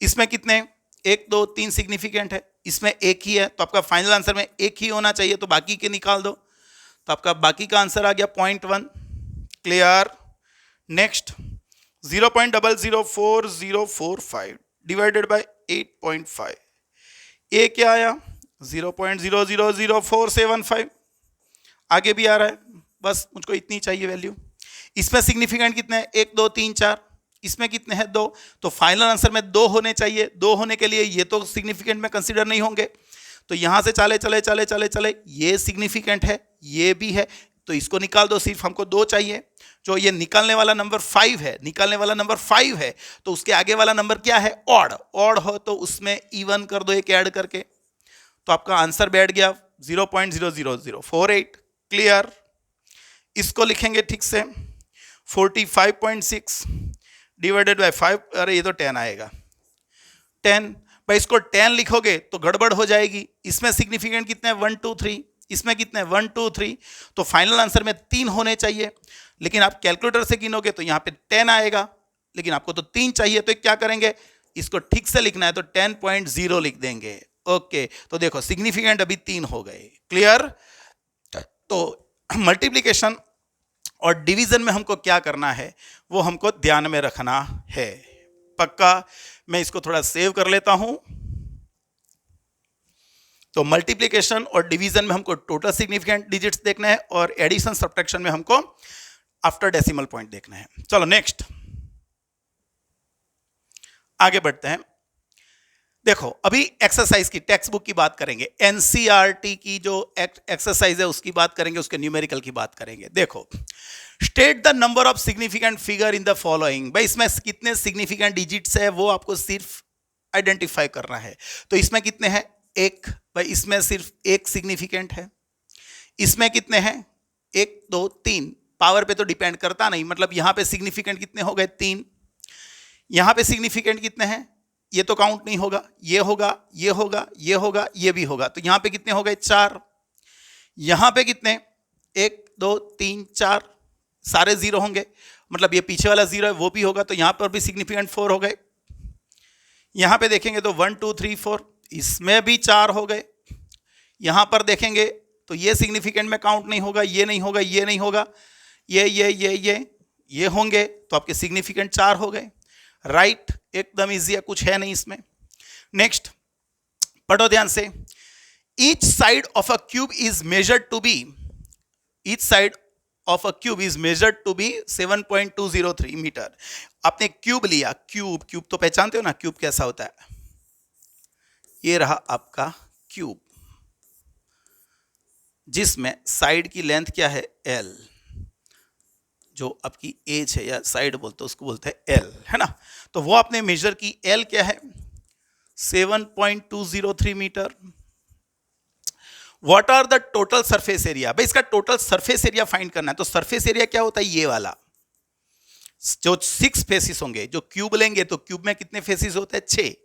इसमें कितने, 1 2 3 सिग्निफिकेंट है, इसमें एक ही है, तो आपका फाइनल आंसर में एक ही होना चाहिए, तो बाकी के निकाल दो, तो आपका बाकी का आंसर आ गया 0.1। क्लियर। नेक्स्ट 0.004045 डिवाइडेड बाय 8.5, ये क्या आया 0.000475। आगे भी आ रहा है, बस मुझको इतनी चाहिए वैल्यू। इसमें सिग्निफिकेंट कितने हैं, 1 2 3 4, इसमें कितने हैं 2, तो फाइनल आंसर में 2 होने चाहिए। 2 होने के लिए ये तो सिग्निफिकेंट में कंसीडर नहीं होंगे, तो यहां से चले चले चले चले चले, ये सिग्निफिकेंट है, ये भी है, तो इसको निकाल दो, सिर्फ हमको 2 चाहिए। जो ये निकालने वाला नंबर 5 है, निकालने वाला नंबर 5 है, तो उसके आगे वाला नंबर क्या है, ऑड। ऑड हो तो उसमें इवन कर दो एक ऐड करके, तो आपका आंसर बैठ गया 0.00048। क्लियर। इसको लिखेंगे ठीक से 45.6 डिवाइडेड बाय 5, अरे ये तो 10 आएगा, 10। भाई इसको 10 लिखोगे तो गड़बड़ हो जाएगी। इसमें सिग्निफिकेंट कितने हैं, 1 2 3, इसमें कितने हैं 1 2 3, तो फाइनल आंसर में 3 होने चाहिए। लेकिन आप कैलकुलेटर से गिनोगे तो यहाँ पे 10 आएगा, लेकिन आपको तो 3 चाहिए, तो क्या करेंगे, इसको ठीक से लिखना है तो 10.0 लिख देंगे। ओके, तो देखो सिग्निफिकेंट अभी 3 हो गए। क्लियर। तो मल्टीप्लिकेशन और डिवीजन में हमको क्या करना है वो हमको ध्यान में रखना है, पक्का। मैं इसको थोड़ा सेव कर लेता हूं। तो मल्टीप्लिकेशन और डिवीजन में हमको टोटल सिग्निफिकेंट डिजिट्स देखना है, और एडिशन सब्ट्रैक्शन में हमको आफ्टर डेसिमल पॉइंट देखना है। चलो नेक्स्ट आगे बढ़ते हैं। देखो अभी एक्सरसाइज की टेक्स्ट बुक की बात करेंगे, एनसीईआरटी की जो एक्सरसाइज है उसकी बात करेंगे, उसके न्यूमेरिकल की बात करेंगे। देखो, state the number of significant figure in the following. भाई इसमें कितने सिग्निफिकेंट डिजिट्स है वो आपको सिर्फ आइडेंटिफाई करना है। तो इसमें कितने हैं, 1। भाई इसमें सिर्फ 1 सिग्निफिकेंट है। इसमें कितने हैं, 1 2 3, पावर पे तो डिपेंड करता नहीं, मतलब यहां पे सिग्निफिकेंट कितने हो गए, 3। यहां पे सिग्निफिकेंट कितने हैं, ये तो काउंट नहीं होगा, ये होगा, ये होगा, ये होगा, ये भी होगा, तो यहां पे कितने हो गए, 4। यहां पे कितने, 1 2 3 4, सारे 0 होंगे, मतलब ये पीछे वाला 0 है वो भी होगा, तो यहां पर भी सिग्निफिकेंट 4 हो गए। यहां पे देखेंगे तो 1 2 3 4, इसमें भी 4 हो गए। यहां पर देखेंगे तो ये सिग्निफिकेंट में काउंट नहीं होगा, ये नहीं होगा, ये नहीं होगा, ये होंगे, तो आपके सिग्निफिकेंट 4 हो गए। राइट, एकदम इजी है, कुछ है नहीं इसमें। नेक्स्ट पढ़ो ध्यान से। Each side of a cube is measured to be, each side of a cube is measured to be 7.203 metre. आपने क्यूब लिया, क्यूब तो पहचानते हो ना, क्यूब कैसा होता है, ये रहा आपका क्यूब, जिसमें साइड की लेंथ क्या है, L, जो आपकी एज है या साइड बोलते हैं उसको बोलते हैं L, है ना। तो वो आपने मेजर की, L क्या है, 7.203 metre. What are the total surface area, भाई इसका टोटल सरफेस एरिया फाइंड करना है। तो सरफेस एरिया क्या होता है, ये वाला, जो 6 फेसिस होंगे, जो क्यूब लेंगे तो क्यूब में कितने फेसिस होते हैं, 6,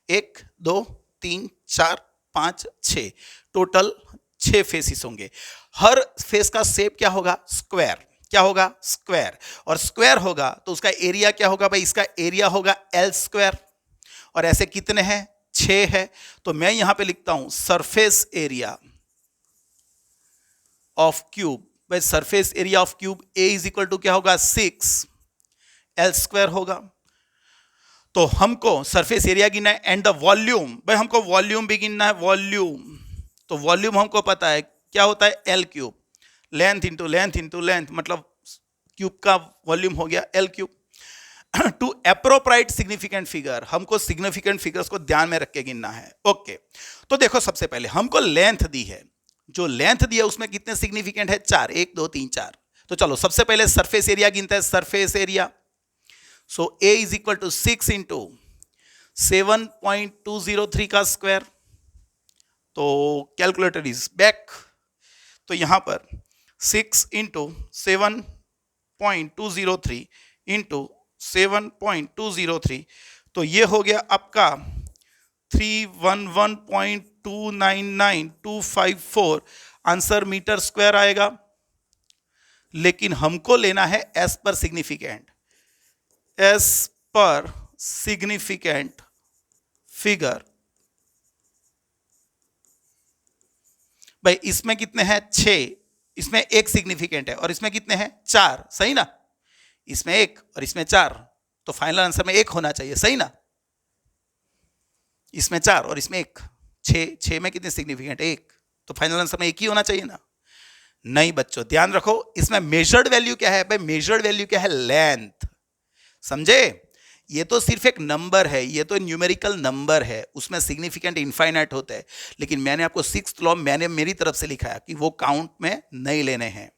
1 2 3 4 5 6, टोटल 6 फेसिस होंगे। हर फेस का शेप क्या होगा, स्क्वायर, क्या होगा, स्क्वायर, और स्क्वायर होगा तो उसका एरिया क्या होगा, भाई इसका एरिया होगा L स्क्वायर, और ऐसे कितने हैं, 6 है। तो मैं यहां पे लिखता हूं सरफेस एरिया ऑफ क्यूब, भाई surface area of cube A is equal to क्या होगा, 6 L स्क्वायर होगा। तो हमको सरफेस एरिया गिनना है, एंड द वॉल्यूम, भाई हमको वॉल्यूम भी गिनना है, वॉल्यूम, तो वॉल्यूम हमको पता है क्या होता है, L cube. Length into length into length, मतलब क्यूब का वॉल्यूम हो गया L cube. To appropriate significant figure, हमको सिग्निफिकेंट फिगर्स को ध्यान में रख के गिनना है। ओके, तो देखो सबसे पहले हमको लेंथ दी है, जो लेंथ दी है उसमें कितने सिग्निफिकेंट है? 4, 1 2 3 4। तो चलो सबसे पहले सरफेस एरिया गिनते हैं, surface area. So A is equal to 6 into 7.203 का स्क्वायर, तो कैलकुलेटर इज बैक, तो यहां पर 6 इंटू 7.203 इंटू 7.203, तो ये हो गया आपका 311.299254 आंसर मीटर स्क्वायर आएगा। लेकिन हमको लेना है एस पर सिग्निफिकेंट, एस पर सिग्निफिकेंट फिगर। भाई इसमें कितने हैं? 6, इसमें एक सिग्निफिकेंट है और इसमें कितने हैं? 4, सही ना? इसमें 1 और इसमें 4, तो फाइनल आंसर में 1 होना चाहिए, सही ना? इसमें 4 और इसमें 1, 6 में कितने सिग्निफिकेंट? 1, तो फाइनल आंसर में 1 ही होना चाहिए ना? नहीं बच्चों, ध्यान रखो, इसमें मेजर्ड वैल्यू क्या है? भाई मेजर्ड वैल्यू क्या है? लेंथ, समझे? ये तो सिर्फ एक नंबर है, ये तो न्यूमेरिकल नंबर है, उसमें सिग्निफिकेंट इनफाइनाइट होता है। लेकिन मैंने आपको 6th लॉ मैंने मेरी तरफ से लिखा है कि वो काउंट में नहीं लेने हैं,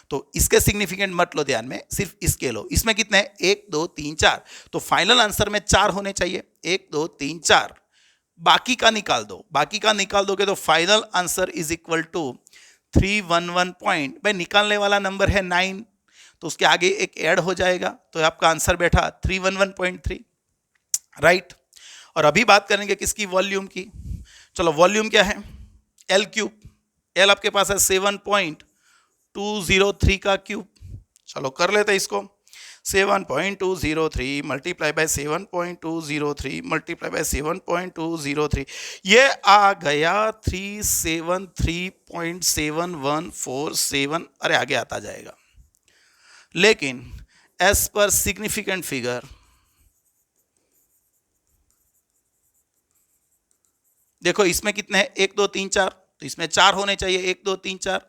तो इसके सिग्निफिकेंट मत लो ध्यान में, सिर्फ इसके लो। इसमें कितने हैं? 1 2 3 4, तो फाइनल आंसर में 4 होने चाहिए, 1 2 3 4। बाकी का निकाल दो, बाकी का निकाल दोगे तो final answer is equal to 311 point, भाई निकालने वाला नंबर है 9, तो उसके आगे एक ऐड हो जाएगा, तो आपका आंसर बैठा 311.3, राइट। और अभी बात करेंगे किसकी? वॉल्यूम की। चलो वॉल्यूम क्या है? एल क्यूब, एल आपके पास है 7.203 का क्यूब। चलो कर लेते हैं इसको, 7.203 मल्टीप्लाई बाय 7.203 मल्टीप्लाई बाय 7.203, ये आ गया 373.7147, अरे आगे आता जाएगा। लेकिन एस पर सिग्निफिकेंट फिगर, देखो इसमें कितने हैं? 1 2 3 4, तो इसमें 4 होने चाहिए, 1 2 3 4।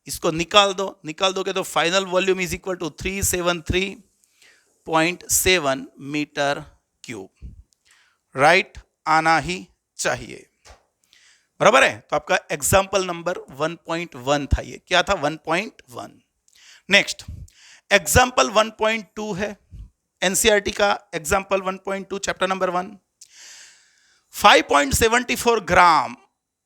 इसको निकाल दो, निकाल दोगे तो final volume is equal to 373.7 metre cube, right आना ही चाहिए, बराबर है। तो आपका एग्जाम्पल नंबर 1.1 था, ये क्या था? 1.1। नेक्स्ट एग्जाम्पल 1.2 है, एनसीईआरटी का example 1.2 chapter number 1। 5.74 gram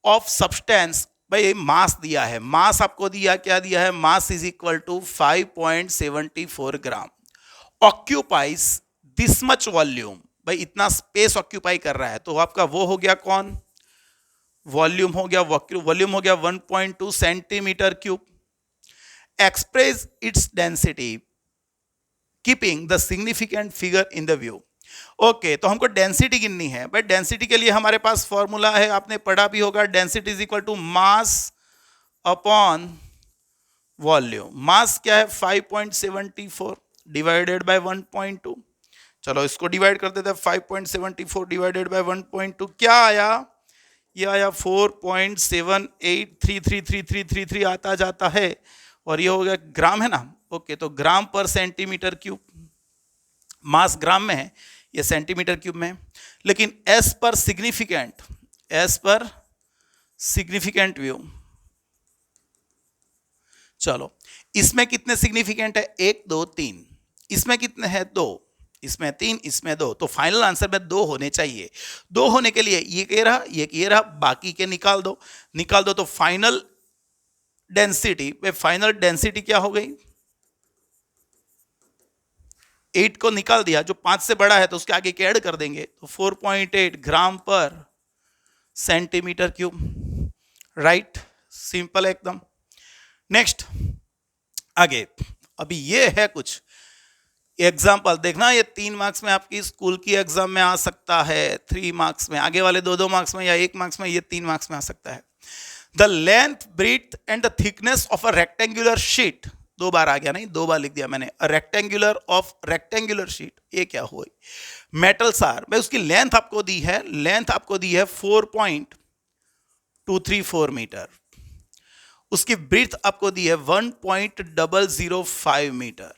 of substance, भाई मास दिया है, मास आपको दिया, क्या दिया है? Mass is equal to 5.74 gram, occupies this much volume, भाई इतना स्पेस ऑक्यूपाई कर रहा है, तो आपका वो हो गया कौन? वॉल्यूम हो गया, वॉल्यूम हो गया 1.2 centimetre cube. Express its density keeping the significant figure in the view. Okay, तो हमको डेंसिटी गिननी है, बट डेंसिटी के लिए हमारे पास फॉर्मूला है, आपने पढ़ा भी होगा, density is equal to mass upon volume. Mass क्या है? 5.74 डिवाइडेड बाय 1.2। चलो इसको डिवाइड कर देते हैं, 5.74 डिवाइडेड बाय 1.2 क्या आया? ये आया 4.78333333 आता जाता है, और ये हो गया ग्राम है ना। ओके, तो ग्राम पर सेंटीमीटर क्यूब, मास ग्राम में है, ये सेंटीमीटर क्यूब में है। लेकिन एस पर सिग्निफिकेंट, एस पर सिग्निफिकेंट व्यू, चलो इसमें कितने सिग्निफिकेंट है? 1 2 3, इसमें कितने हैं? 2, इसमें 3, इसमें 2, तो फाइनल आंसर में 2 होने चाहिए। 2 होने के लिए ये रहा, ये रहा, बाकी के निकाल दो, निकाल दो, तो फाइनल डेंसिटी, फाइनल डेंसिटी क्या हो गई? 8 को निकाल दिया, जो 5 से बड़ा है तो उसके आगे ऐड कर देंगे, तो 4.8 ग्राम पर सेंटीमीटर क्यूब, राइट, सिंपल एकदम। नेक्स्ट आगे, अभी ये है कुछ एग्जाम्पल, देखना ये 3 मार्क्स में आपकी स्कूल की एग्जाम में आ सकता है, 3 मार्क्स में, आगे वाले 2 मार्क्स में या 1 मार्क्स में, ये 3 मार्क्स में आ सकता है। The length, breadth and the thickness of a rectangular sheet, 2 बार आ गया, नहीं 2 बार लिख दिया मैंने, रेक्टेंगुलर ऑफ रेक्टेंगुलर शीट, ये क्या हुई? मेटल्स आर, भाई उसकी लेंथ आपको दी है, लेंथ आपको दी है 4.234 मीटर, उसकी ब्रीथ आपको दी है 1.005 मीटर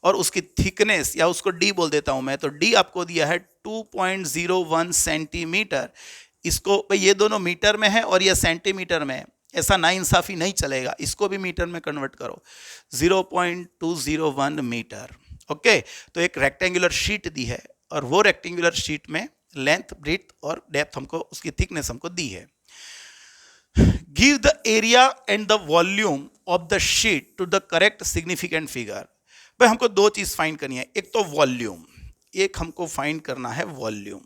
और उसकी थिकनेस या उसको डी बोल देता हूं मैं, तो डी आपको दिया है 2.01 सेंटीमीटर। इसको भाई ये दोनों मीटर में है और ये सेंटीमीटर में है, ऐसा नाइंसाफी नहीं चलेगा, इसको भी मीटर में कन्वर्ट करो, 0.201 मीटर। ओके, तो एक रेक्टेंगुलर शीट दी है और वो रेक्टेंगुलर शीट में लेंथ, ब्रीथ और डेप्थ हमको, उसकी थिकनेस हमको दी है। Give the area and the volume of the sheet to the correct significant figure. भाई हमको दो चीज फाइंड करनी है, एक तो वॉल्यूम, एक हमको फाइंड करना है वॉल्यूम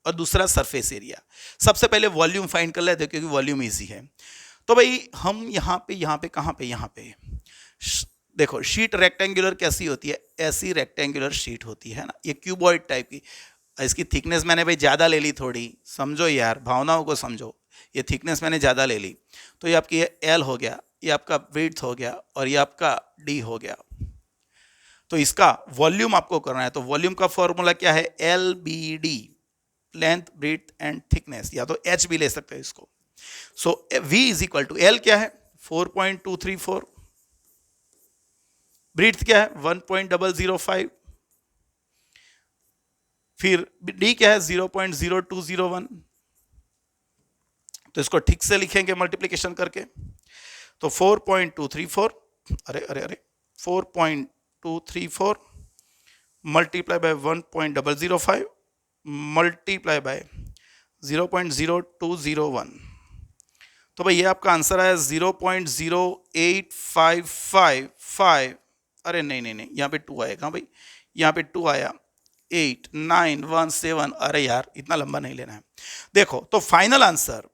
और दूसरा सरफेस एरिया। सबसे पहले वॉल्यूम फाइंड कर लेते हैं क्योंकि वॉल्यूम इजी है। तो भाई हम यहाँ पे कहाँ पे, यहाँ पे देखो शीट रेक्टेंगुलर कैसी होती है, ऐसी रेक्टेंगुलर शीट होती है ना, ये क्यूबॉइड टाइप की। इसकी थिकनेस मैंने भाई ज़्यादा ले ली थोड़ी, समझो यार, भावनाओं को समझो। ये थिकनेस मैंने ज़्यादा ले ली, तो ये आपकी एल हो गया, ये आपका ब्रीथ हो गया और ये आपका डी हो गया। तो इसका वॉल्यूम आपको करना है, तो वॉल्यूम का फॉर्मूला क्या है, L B D, length, breadth and thickness, या तो एच भी ले सकते हैं इसको। So V is equal to, L क्या है 4.234, ब्रीथ क्या है 1.005, फिर डी क्या है 0.0201। तो इसको ठीक से लिखेंगे मल्टीप्लिकेशन करके, तो 4.234, अरे 4.234 मल्टीप्लाई बाय 1.005 मल्टीप्लाई बाय 0.0201। तो भाई ये आपका आंसर आया 0.08555। अरे नहीं, यहाँ पे 2 आएगा भाई, यहाँ पे 2 आया, 8917। अरे यार इतना लंबा नहीं लेना है। देखो तो final answer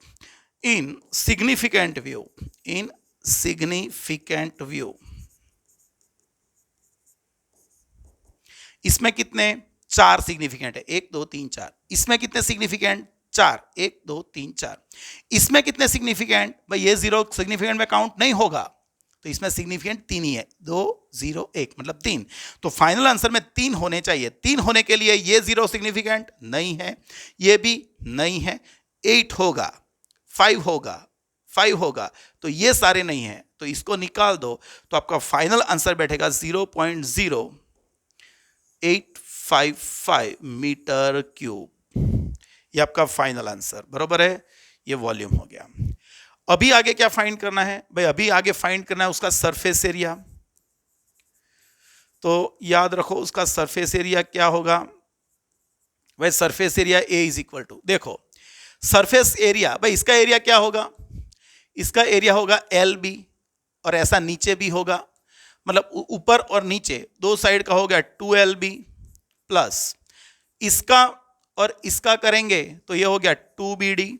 in significant view, in significant view, इसमें कितने 4 सिग्निफिकेंट है, 1 2 3 4। इसमें कितने सिग्निफिकेंट 4, 1 2 3 4। इसमें कितने सिग्निफिकेंट, भाई ये 0 सिग्निफिकेंट में काउंट नहीं होगा, तो इसमें सिग्निफिकेंट 3 ही है, 2 0 1 मतलब 3। तो फाइनल आंसर में 3 होने चाहिए। 3 होने के लिए ये 0 सिग्निफिकेंट नहीं है, ये भी नहीं है, 8 होगा, 5 होगा, 5 होगा, तो ये सारे नहीं है, तो इसको निकाल दो, तो आपका फाइनल आंसर बैठेगा 0.0855 मीटर क्यूब। ये आपका फाइनल आंसर बरोबर है, ये वॉल्यूम हो गया। अभी आगे क्या फाइंड करना है भाई, अभी आगे फाइंड करना है उसका सरफेस एरिया। तो याद रखो उसका सरफेस एरिया क्या होगा भाई, surface area A is equal to, देखो सरफेस एरिया भाई, इसका एरिया क्या होगा, इसका एरिया होगा एल बी, और ऐसा नीचे भी होगा, मतलब ऊपर और नीचे दो साइड का हो गया 2LB प्लस इसका और इसका करेंगे तो ये हो गया 2BD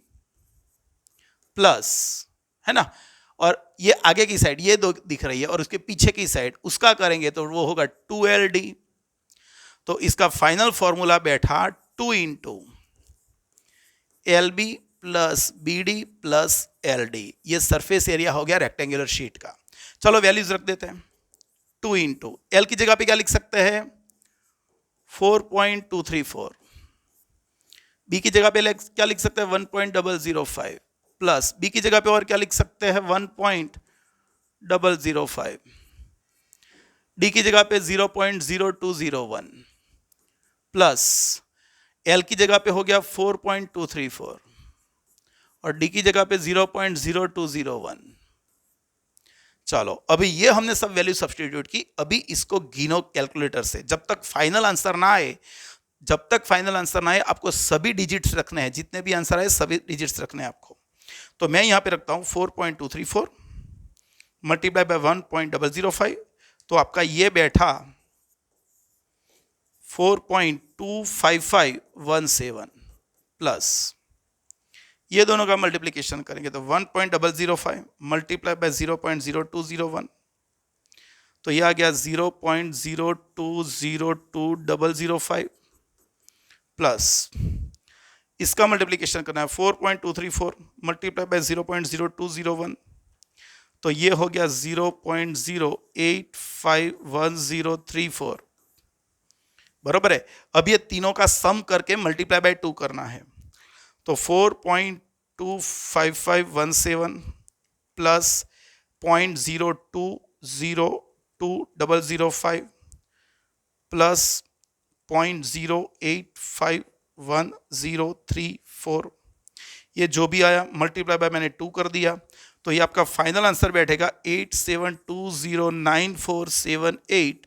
प्लस, है ना, और ये आगे की साइड ये दो दिख रही है और उसके पीछे की साइड उसका करेंगे तो वो होगा 2LD। तो इसका फाइनल फॉर्मूला बैठा 2 into LB plus BD plus LD। ये सरफेस एरिया हो गया रेक्टेंगुलर शीट का। चलो वैल्यूज रख देते हैं, 2 इंटू एल की जगह पे क्या लिख सकते हैं 4.234, बी की जगह पे क्या लिख सकते हैं 1.005 प्लस बी की जगह पे और क्या लिख सकते हैं 1.005, डी की जगह पे 0.0201 प्लस एल की जगह पे हो गया 4.234 और डी की जगह पे 0.0201। चलो अभी ये हमने सब वैल्यू सब्स्टिट्यूट की, अभी इसको गिनो कैलकुलेटर से। जब तक फाइनल आंसर ना आए, जब तक फाइनल आंसर ना आए आपको सभी डिजिट्स रखने हैं, जितने भी आंसर आए सभी डिजिट्स रखने हैं आपको। तो मैं यहां पे रखता हूं 4.234 मल्टीप्लाई बाय 1.005, तो आपका ये बैठा 4.25517 प्लस ये दोनों का मल्टीप्लिकेशन करेंगे तो 1.005 मल्टीप्लाई बाय 0.0201, तो ये आ गया 0.0202005 प्लस इसका मल्टीप्लिकेशन करना है 4.234 मल्टीप्लाई बाय 0.0201, तो ये हो गया 0.08511034 बराबर है। अब ये तीनों का सम करके मल्टीप्लाई बाय 2 करना है, तो 4.25517 प्लस 0.020205 प्लस 0.08511034, ये जो भी आया मल्टीप्लाई बाय मैंने 2 कर दिया, तो ये आपका फाइनल आंसर बैठेगा 87209478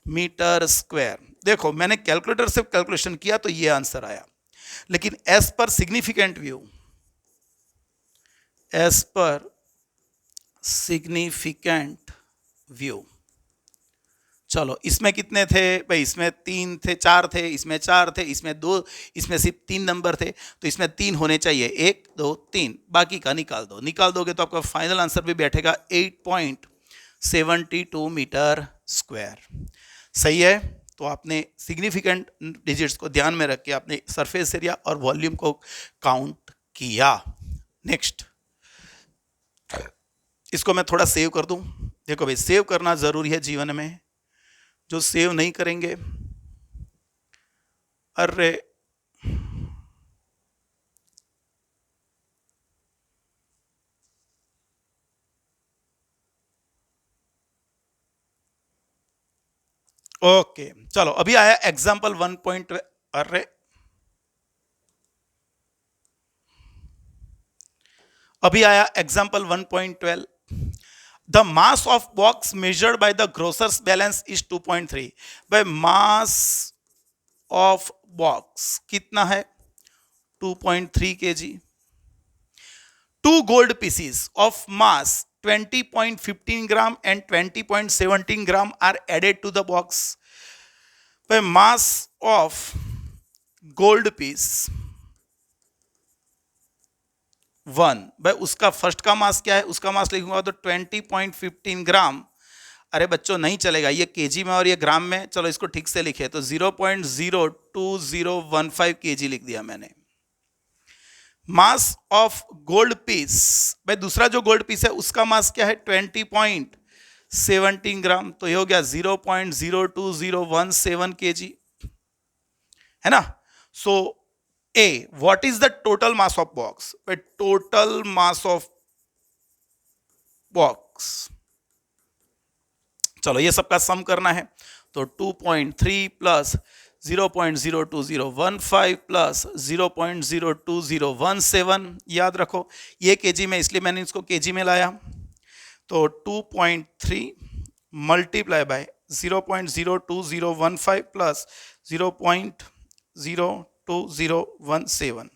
मीटर स्क्वायर। देखो मैंने कैलकुलेटर से कैलकुलेशन किया तो ये आंसर आया, लेकिन एज पर सिग्निफिकेंट व्यू, चलो इसमें कितने थे भाई, इसमें 3 थे, 4 थे, इसमें 4 थे, इसमें 2, इसमें सिर्फ 3 नंबर थे, तो इसमें 3 होने चाहिए, 1 2 3, बाकी का निकाल दो, निकाल दोगे तो आपका फाइनल आंसर भी बैठेगा 8.72 मीटर स्क्वायर। सही है, तो आपने सिग्निफिकेंट डिजिट्स को ध्यान में रख के आपने सरफेस एरिया और वॉल्यूम को काउंट किया। नेक्स्ट, इसको मैं थोड़ा सेव कर दूं। देखो भाई, सेव करना जरूरी है जीवन में, जो सेव नहीं करेंगे, अरे ओके चलो अभी आया एग्जाम्पल 1. अरे अभी आया example 1.12। The mass of box measured by the grocer's balance is 2.3। भाई मास ऑफ बॉक्स कितना है, 2.3 kg। Two gold pieces of mass 20.15 gram and 20.17 gram are added to the box। भाई मास ऑफ गोल्ड पीस 1, भाई उसका first का मास क्या है, उसका मास लिखूंगा तो 20.15 ग्राम। अरे बच्चों नहीं चलेगा, ये केजी में और ये ग्राम में, चलो इसको ठीक से लिखे तो 0.02015 केजी लिख दिया मैंने। मास ऑफ गोल्ड पीस, भाई दूसरा जो गोल्ड पीस है उसका मास क्या है 20.17 ग्राम, तो ये हो गया 0.02017 केजी, है ना। सो A, what is the total mass of box? Total mass of box, चलो ये सबका सम करना है, तो 2.3 प्लस 0.02015 प्लस 0.02017, याद रखो ये केजी में, इसलिए मैंने इसको केजी में लाया, तो 2.3 मल्टीप्लाई बाय 0.02015 प्लस 0.02017,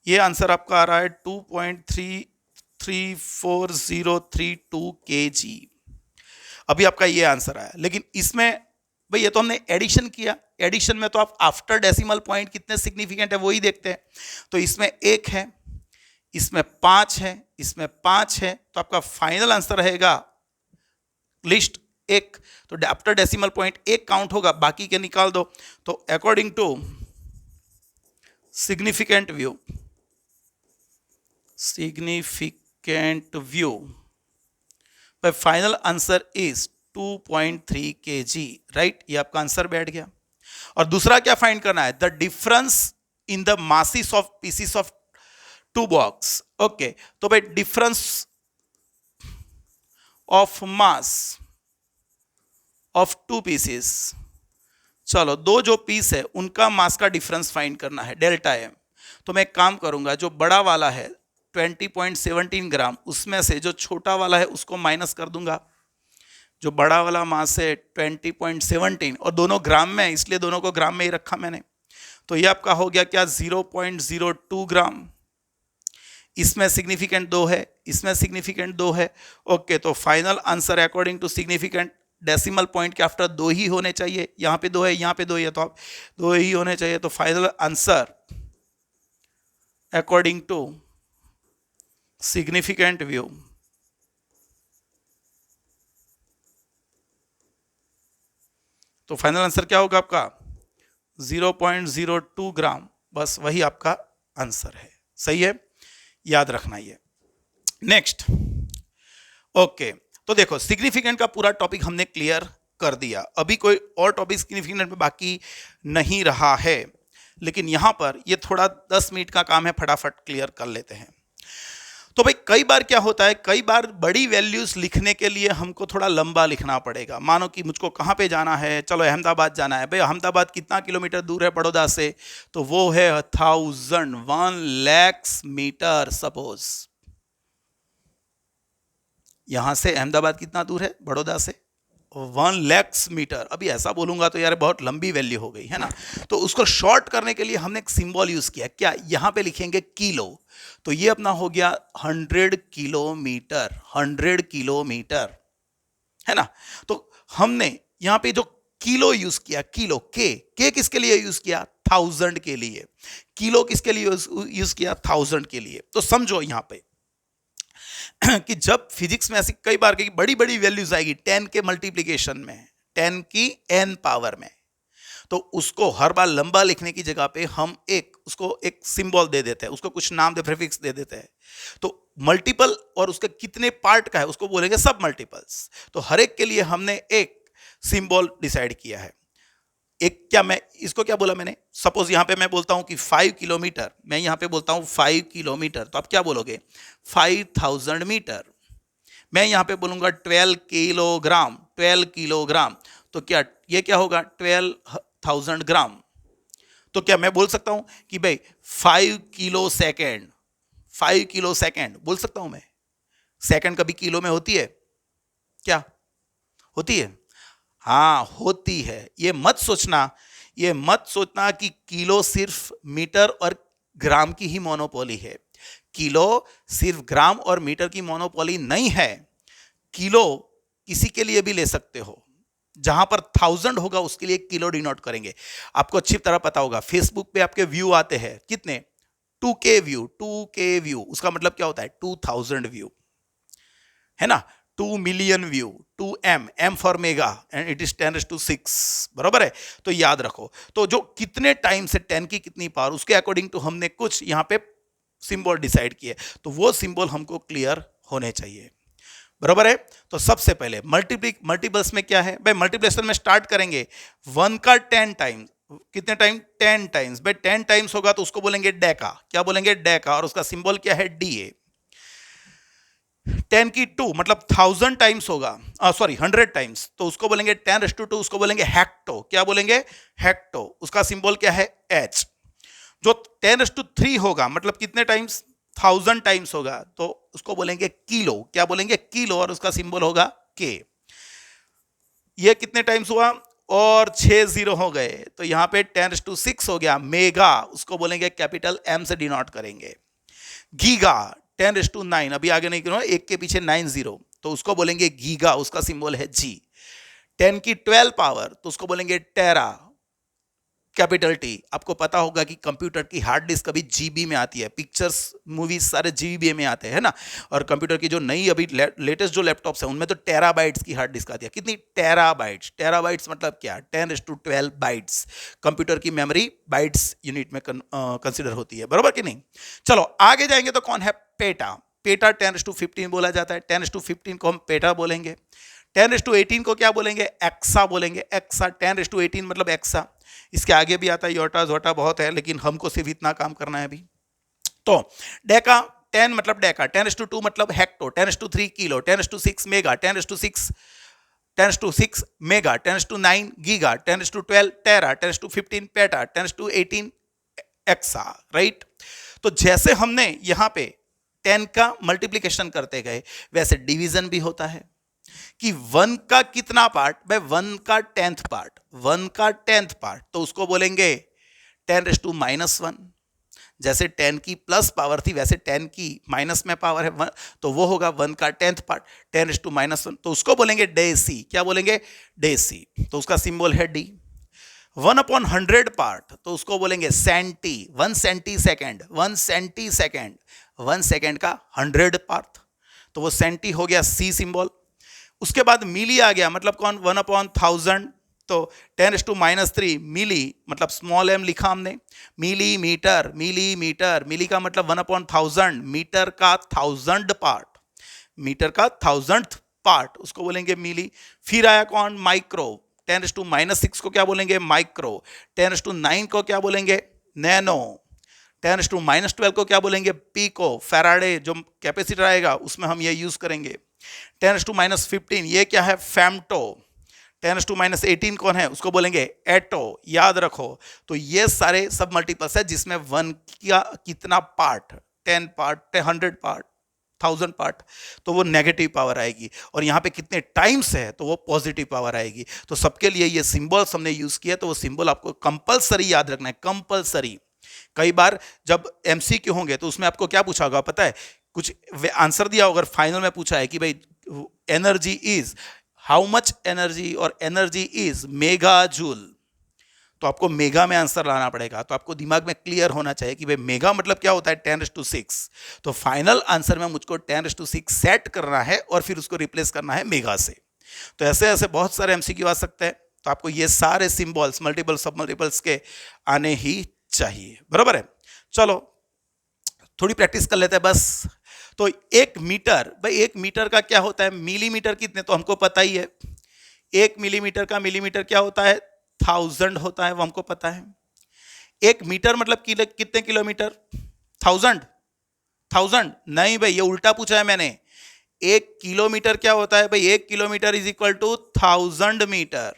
ये आंसर आपका आ रहा है 2.334032 kg। अभी आपका ये आंसर आया, लेकिन इसमें भाई ये तो हमने एडिशन किया, एडिशन में तो आप आफ्टर डेसिमल पॉइंट कितने सिग्निफिकेंट है वही देखते हैं, तो इसमें 1 है, इसमें 5 है, इसमें 5 है, तो आपका फाइनल आंसर रहेगा लिस्ट 1, तो आफ्टर डेसिमल पॉइंट 1 काउंट होगा, बाकी के निकाल दो, तो according to significant view, but final answer is 2.3 kg, right. ये आपका आंसर बैठ गया। और दूसरा क्या फाइंड करना है, the difference in the masses of pieces of two box. Okay, तो भाई difference of mass of two pieces, चलो दो जो पीस है उनका मास का डिफरेंस फाइंड करना है, डेल्टा एम। तो मैं एक काम करूंगा, जो बड़ा वाला है 20.17 ग्राम, उसमें से जो छोटा वाला है उसको माइनस कर दूंगा। जो बड़ा वाला मास है 20.17 और दोनों ग्राम में है, इसलिए दोनों को ग्राम में ही रखा मैंने, तो ये आपका हो गया क्या 0.02 ग्राम। इसमें सिग्निफिकेंट 2 है, इसमें सिग्निफिकेंट 2 है। ओके, तो final answer according to significant decimal point के आफ्टर 2 ही होने चाहिए, यहाँ पे 2 है, यहाँ पे 2 है, तो आप 2 ही होने चाहिए, तो final answer according to significant view तो फाइनल आंसर क्या होगा आपका 0.02 ग्राम, बस वही आपका आंसर है। सही है, याद रखना ये। नेक्स्ट, ओके, तो देखो सिग्निफिकेंट का पूरा टॉपिक हमने क्लियर कर दिया, अभी कोई और टॉपिक सिग्निफिकेंट में बाकी नहीं रहा है, लेकिन यहां पर ये थोड़ा 10 मिनट का काम है, फटाफट क्लियर कर लेते हैं। तो भाई कई बार क्या होता है, कई बार बड़ी वैल्यूज लिखने के लिए हमको थोड़ा लंबा लिखना पड़ेगा। मानो कि मुझको कहाँ पे जाना है, चलो अहमदाबाद जाना है। भाई अहमदाबाद कितना किलोमीटर दूर है बड़ौदा से, तो वो है 1,000 मीटर। सपोज यहां से अहमदाबाद कितना दूर है बड़ौदा से, 1,00,000 मीटर। अभी ऐसा बोलूंगा तो यार बहुत लंबी वैल्यू हो गई है ना, तो उसको शॉर्ट करने के लिए हमने एक सिंबल यूज किया। क्या, यहां पे लिखेंगे किलो, तो ये अपना हो गया 100 किलोमीटर, 100 किलोमीटर, है ना। तो हमने यहां पे जो किलो यूज किया, किलो, के किसके लिए यूज किया, 1000 के लिए। किलो किसके लिए यूज किया, 1000 के लिए। तो समझो यहां पे कि जब फिजिक्स में ऐसी कई बार की बड़ी बड़ी वैल्यूज आएगी 10 के मल्टीप्लीकेशन में, 10 की n पावर में, तो उसको हर बार लंबा लिखने की जगह पे हम उसको एक सिंबल दे देते हैं, उसको कुछ नाम दे, प्रीफिक्स दे देते हैं। तो मल्टीपल और उसके कितने पार्ट का है उसको बोलेंगे सब मल्टीपल्स। तो हर एक के लिए हमने एक सिंबल डिसाइड किया है। एक क्या, मैं इसको क्या बोला मैंने, सपोज यहां पे मैं बोलता हूं कि 5 किलोमीटर, मैं यहां पे बोलता हूं 5 किलोमीटर, तो आप क्या बोलोगे, 5000 मीटर। मैं यहां पे बोलूंगा 12 किलोग्राम, 12 किलोग्राम, तो क्या ये क्या होगा, 12,000 ग्राम। तो क्या मैं बोल सकता हूं कि भाई 5 किलो सेकेंड, 5 किलो सेकेंड बोल सकता हूं मैं। सेकेंड कभी किलो में होती है क्या, होती है, हाँ होती है। ये मत सोचना, ये मत सोचना कि किलो सिर्फ मीटर और ग्राम की ही मोनोपोली है। किलो सिर्फ ग्राम और मीटर की मोनोपोली नहीं है। किलो किसी के लिए भी ले सकते हो, जहां पर 1000 होगा उसके लिए किलो डिनोट करेंगे। आपको अच्छी तरह पता होगा, फेसबुक पे आपके व्यू आते हैं कितने, 2K व्यू, 2K व्यू, उसका मतलब क्या होता है, 2000 व्यू, है ना। 2 million view, 2M, M for mega, and it is 10⁶, बराबर है। तो याद रखो, तो जो कितने टाइम से 10 की कितनी पावर, उसके अकॉर्डिंग टू हमने कुछ यहां पे सिंबल डिसाइड किए, तो वो सिंबल हमको क्लियर होने चाहिए, बराबर है। तो सबसे पहले मल्टीपल्स में क्या है भाई, मल्टीप्लिकेशन में स्टार्ट करेंगे 1 का 10 टाइम्स, कितने टाइम, 10 टाइम्स। भाई 10 टाइम्स होगा तो उसको बोलेंगे डेका, क्या बोलेंगे, डेका, और उसका सिंबल क्या है, DA। 10 की 2 मतलब 1000 टाइम्स होगा, सॉरी 100 टाइम्स, तो उसको बोलेंगे 10⁻², उसको बोलेंगे हेक्टो, क्या बोलेंगे, हेक्टो, उसका सिंबल क्या है, H। जो 10⁻³ होगा मतलब कितने टाइम्स, 1000 टाइम्स होगा, तो उसको बोलेंगे किलो, क्या बोलेंगे, किलो, और उसका सिंबल होगा K। ये कितने टाइम्स हुआ, और 6 जीरो हो गए, तो यहां पे 10⁻6 हो गया, मेगा, उसको बोलेंगे कैपिटल M से डिनोट करेंगे। गीगा 10⁻9, अभी आगे नहीं करो, एक के पीछे 9 जीरो, तो उसको बोलेंगे गीगा, उसका सिंबल है G। 10 की 12 पावर, तो उसको बोलेंगे टेरा, कैपिटल T। आपको पता होगा कि कंप्यूटर की हार्ड डिस्क कभी जीबी में आती है, पिक्चर्स मूवीज सारे जीबी में आते हैं ना, और कंप्यूटर की जो नई अभी लेटेस्ट जो लैपटॉप्स हैं उनमें तो टेराबाइट्स की हार्ड डिस्क आती है। कितनी, टेराबाइट्स, टेराबाइट्स मतलब क्या, 10⁻12 बाइट्स। कंप्यूटर की मेमोरी बाइट्स यूनिट में कंसिडर होती है, बराबर कि नहीं। चलो आगे जाएंगे तो कौन है, पेटा। पेटा 10⁻15 बोला जाता है, 10⁻15 को हम पेटा बोलेंगे। 10⁻18 को क्या बोलेंगे, एक्सा बोलेंगे, एक्सा, 10⁻18 मतलब एक्सा। इसके आगे भी आता है योटा जोटा बहुत है, लेकिन हमको सिर्फ इतना काम करना है अभी। तो डेका 10 मतलब डेका, 10⁻2 मतलब hecto, 10⁻3 kilo, 10⁻6 mega, 10⁻6 mega, 10⁻9 giga, 10⁻12 टेरा, 10⁻15 पेटा, 10⁻18 एक्सा, राइट। तो जैसे हमने यहां पे 10 का मल्टीप्लीकेशन करते गए, वैसे डिवीजन भी होता है कि 1 का कितना पार्ट, भाई 1 का 10th पार्ट, 1 का 10th पार्ट, तो उसको बोलेंगे 10⁻⁻1। जैसे 10 की प्लस पावर थी वैसे 10 की माइनस में पावर है 1, तो वो होगा 1 का 10th पार्ट, 10⁻⁻1, तो उसको बोलेंगे डेसी, क्या बोलेंगे, डेसी, तो उसका सिंबल है D। 1/100 पार्ट, तो उसको बोलेंगे centi, 1 centi second, 1 centi second, 1 second का 100 पार्ट, तो वो सेंटी हो गया C सिंबल। उसके बाद मिली आ गया, मतलब कौन, 1/1000, तो 10⁻³ मिली मतलब स्मॉल m लिखा हमने। मिलीमीटर, मिलीमीटर, मिली का मतलब 1/1000, मीटर का 1000 पार्ट, मीटर का 1000th पार्ट, उसको बोलेंगे मिली। फिर आया कौन, माइक्रो, 10⁻⁻6 को क्या बोलेंगे, माइक्रो, 10⁻9 को क्या बोलेंगे, नैनो, 10⁻12 को क्या बोलेंगे? पिको फैराडे, जो कैपेसिटर आएगा उसमें हम ये यूज करेंगे। 10⁻15 ये क्या है? फेम्टो। 10⁻18 कौन है? उसको बोलेंगे एटो, याद रखो। तो ये सारे सब मल्टीपल्स है जिसमें 1 का कितना पार्ट, 10 पार्ट, 100 पार्ट, 1000 पार्ट, तो वो नेगेटिव पावर आएगी। और यहाँ पे कितने टाइम्स है तो वो पॉजिटिव पावर आएगी। तो सबके लिए ये सिंबल्स हमने यूज किया, तो वो सिंबल आपको कंपलसरी याद रखना है, कंपलसरी। कई बार जब एमसीक्यू होंगे तो उसमें आपको क्या पूछा होगा पता है? कुछ आंसर दिया होगा, फाइनल में पूछा है कि भाई energy is how much energy, और एनर्जी इज मेगा जूल, तो आपको मेगा में आंसर लाना पड़ेगा। तो आपको दिमाग में क्लियर होना चाहिए कि भाई मेगा मतलब क्या होता है? 10⁶। तो फाइनल आंसर में मुझको 10⁶ सेट करना है और फिर उसको रिप्लेस करना है मेगा से। तो ऐसे ऐसे बहुत सारे एमसीक्यू आ सकते हैं। तो आपको ये सारे सिंबल्स मल्टीपल सब मल्टीपल्स के आने ही चाहिए, बराबर है। चलो थोड़ी प्रैक्टिस कर लेते हैं बस। तो 1 मीटर, भाई 1 मीटर का क्या होता है? मिलीमीटर कितने, तो हमको पता ही है। 1 मिलीमीटर का मिलीमीटर क्या होता है? 1000 होता है, वो हमको पता है। 1 मीटर मतलब कितने किलोमीटर? 1000 नहीं भाई, ये उल्टा पूछा है मैंने। 1 किलोमीटर क्या होता है भाई? 1 kilometre is equal to 1000 metre.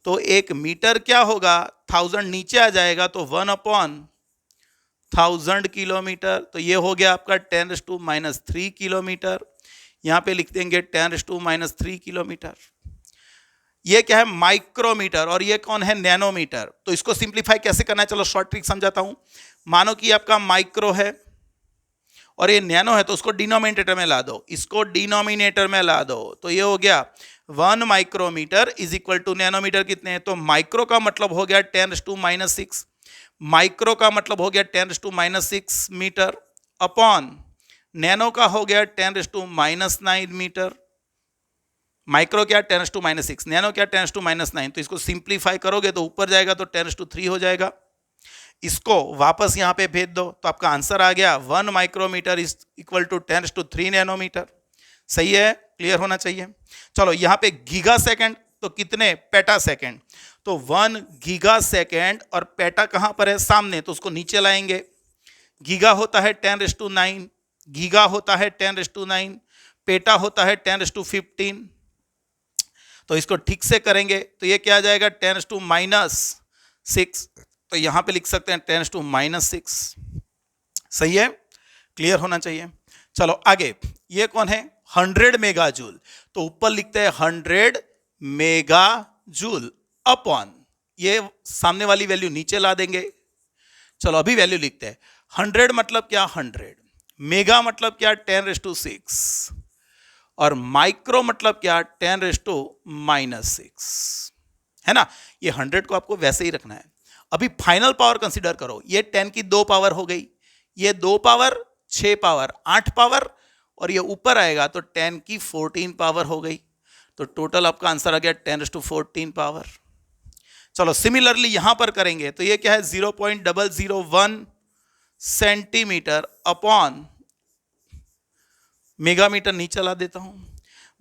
तो 1 मीटर क्या होगा? 1000 नीचे आ जाएगा तो 1/1000 किलोमीटर। तो ये हो गया आपका 10⁻³ किलोमीटर। यहां पे लिख देंगे 10⁻³ किलोमीटर। ये क्या है? माइक्रोमीटर। और ये कौन है? नैनोमीटर। तो इसको सिंप्लीफाई कैसे करना है? चलो शॉर्ट ट्रिक समझाता हूं। मानो कि आपका माइक्रो है और ये नैनो है, तो उसको डिनोमिनेटर में ला दो, इसको डिनोमिनेटर में ला दो, तो ये हो गया 1 micrometre is equal to nanometre कितने हैं? तो माइक्रो का मतलब हो गया 10⁻⁶, माइक्रो का मतलब हो गया 10⁻⁶ मीटर, अपॉन नैनो का हो गया 10⁻⁹ मीटर। माइक्रो क्या? 10⁻⁶, नैनो क्या? 10⁻⁹। तो इसको सिंप्लीफाई करोगे तो ऊपर जाएगा तो 10⁻³ हो जाएगा। इसको वापस यहां पे भेज दो तो आपका आंसर आ गया 1 micrometre is equal to 10⁻³ nanometre. सही है, क्लियर होना चाहिए। चलो यहां पे गीगा सेकंड, तो कितने? PETA second. तो 1 गीगा सेकंड, और पेटा कहां पर है? सामने, तो उसको नीचे लाएंगे। गीगा होता है 10⁻⁹, गीगा होता है 10⁻⁹, पेटा होता है 10⁻15। तो इसको ठीक से करेंगे तो ये क्या आ जाएगा? 10⁻⁻6। तो यहां पे लिख सकते हैं 10⁻⁻6। सही है, क्लियर होना चाहिए। चलो आगे, ये कौन है? 100 मेगा जूल। तो ऊपर लिखते हैं 100 मेगा जूल अपॉन, ये सामने वाली वैल्यू नीचे ला देंगे। चलो अभी वैल्यू लिखते हैं। 100 मतलब क्या? 100। मेगा मतलब क्या? 10⁻⁶। और माइक्रो मतलब क्या? 10⁻⁻6, है ना। ये 100 को आपको वैसे ही रखना है। अभी फाइनल पावर कंसीडर करो। ये 10 की 2 पावर हो गई, ये 2 पावर, 6 पावर, 8 पावर, और ये ऊपर आएगा तो 10 की 14 पावर हो गई। तो टोटल आपका आंसर आ गया 10⁻14 पावर। चलो सिमिलरली यहां पर करेंगे तो ये क्या है? 0.001 सेंटीमीटर अपॉन मेगामीटर, नीचे ला देता हूं।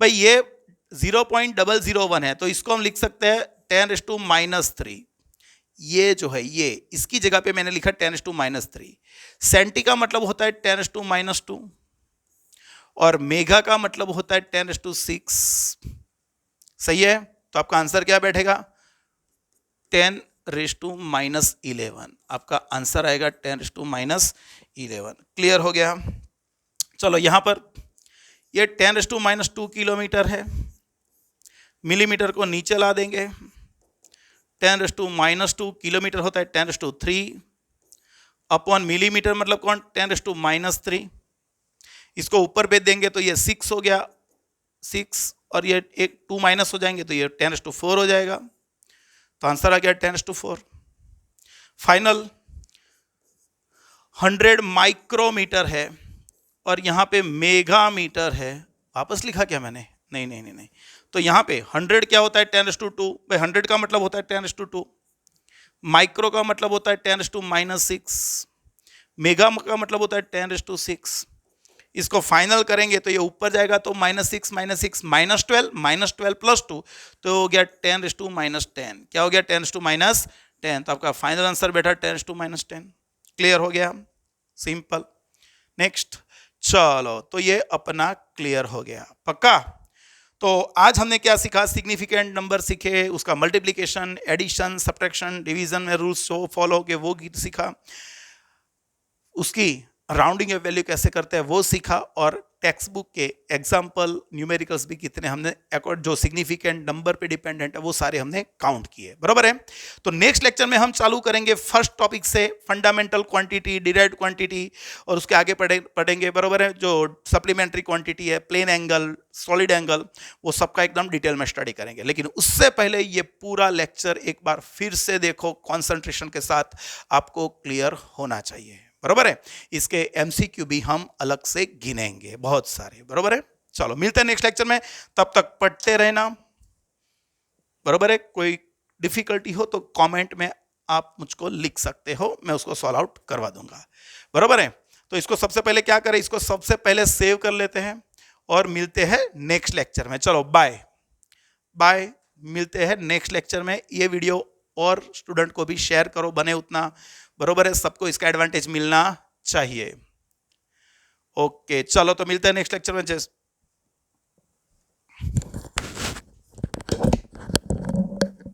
भाई ये 0.001 है, तो इसको हम लिख सकते हैं 10⁻⁻3। ये जो है ये, इसकी जगह पे मैंने लिखा 10⁻⁻3। सेंटी का मतलब होता है 10⁻⁻2, और मेगा का मतलब होता है 10⁻6। सही है, तो आपका आंसर क्या बैठेगा? 10⁻11। आपका आंसर आएगा 10⁻11। क्लियर हो गया। चलो यहां पर ये 10⁻² किलोमीटर है, मिलीमीटर को नीचे ला देंगे। 10⁻² किलोमीटर होता है 10⁻3 अपॉन मिलीमीटर मतलब कौन? 10⁻3। इसको ऊपर भेज देंगे तो ये 6 हो गया, 6, और ये एक 2 माइनस हो जाएंगे तो ये 10⁻4 हो जाएगा। तो आंसर आ गया 10⁻4। फाइनल 100 माइक्रोमीटर है और यहाँ पे मेगा मीटर है। वापस लिखा क्या मैंने? नहीं नहीं नहीं नहीं। तो यहाँ पे 100 क्या होता है? 10⁻2। भाई 100 का मतलब होता है 10⁻2। माइक्रो का मतलब होता है 10⁻⁻6। मेगा का मतलब होता है 10⁻6। इसको फाइनल करेंगे तो ये ऊपर जाएगा तो -6 -6 -12 -12 + 2 तो हो गया 10⁻10। क्या हो गया? 10⁻10। तो आपका फाइनल आंसर बैठा 10⁻10। क्लियर हो गया। सिंपल। नेक्स्ट, चलो तो ये अपना क्लियर हो गया, पक्का। तो आज हमने क्या सीखा, सिग्निफिकेंट नंबर सीखे, उसका मल्टीप्लिकेशन, एडिशन, सब्ट्रैक्शन, डिवीजन में रूल्स जो फॉलो के वो गीत सीखा, उसकी राउंडिंग वैल्यू कैसे करते हैं वो सीखा, और टेक्स्ट बुक के एग्जाम्पल न्यूमेरिकल्स भी कितने हमने अकॉर्ड जो सिग्निफिकेंट नंबर पे डिपेंडेंट है वो सारे हमने काउंट किए, बराबर है। तो नेक्स्ट लेक्चर में हम चालू करेंगे फर्स्ट टॉपिक से, फंडामेंटल क्वांटिटी, डिराइव्ड क्वांटिटी, और उसके आगे पढ़ेंगे, बराबर है। जो सप्लीमेंट्री क्वांटिटी है, प्लेन एंगल, सॉलिड एंगल, वो सबका एकदम डिटेल में स्टडी करेंगे। लेकिन उससे पहले ये पूरा लेक्चर एक बार फिर से देखो, कॉन्सेंट्रेशन के साथ, आपको क्लियर होना चाहिए, बरोबर है। इसके एमसीक्यू भी हम अलग से गिनेंगे, बहुत सारे, बरोबर है। चलो मिलते हैं नेक्स्ट लेक्चर में, तब तक पढ़ते रहना, बरोबर है। कोई डिफिकल्टी हो तो कमेंट में आप मुझको लिख सकते हो, मैं उसको सॉल्व आउट करवा दूंगा, बरोबर है। तो इसको सबसे पहले क्या करें, इसको सबसे पहले सेव कर लेते हैं और मिलते हैं नेक्स्ट लेक्चर में। चलो बाय बाय, मिलते हैं नेक्स्ट लेक्चर में। ये वीडियो और स्टूडेंट को भी शेयर करो, बने उतना, बरोबर है, सबको इसका एडवांटेज मिलना चाहिए। ओके, चलो तो मिलते हैं नेक्स्ट लेक्चर में।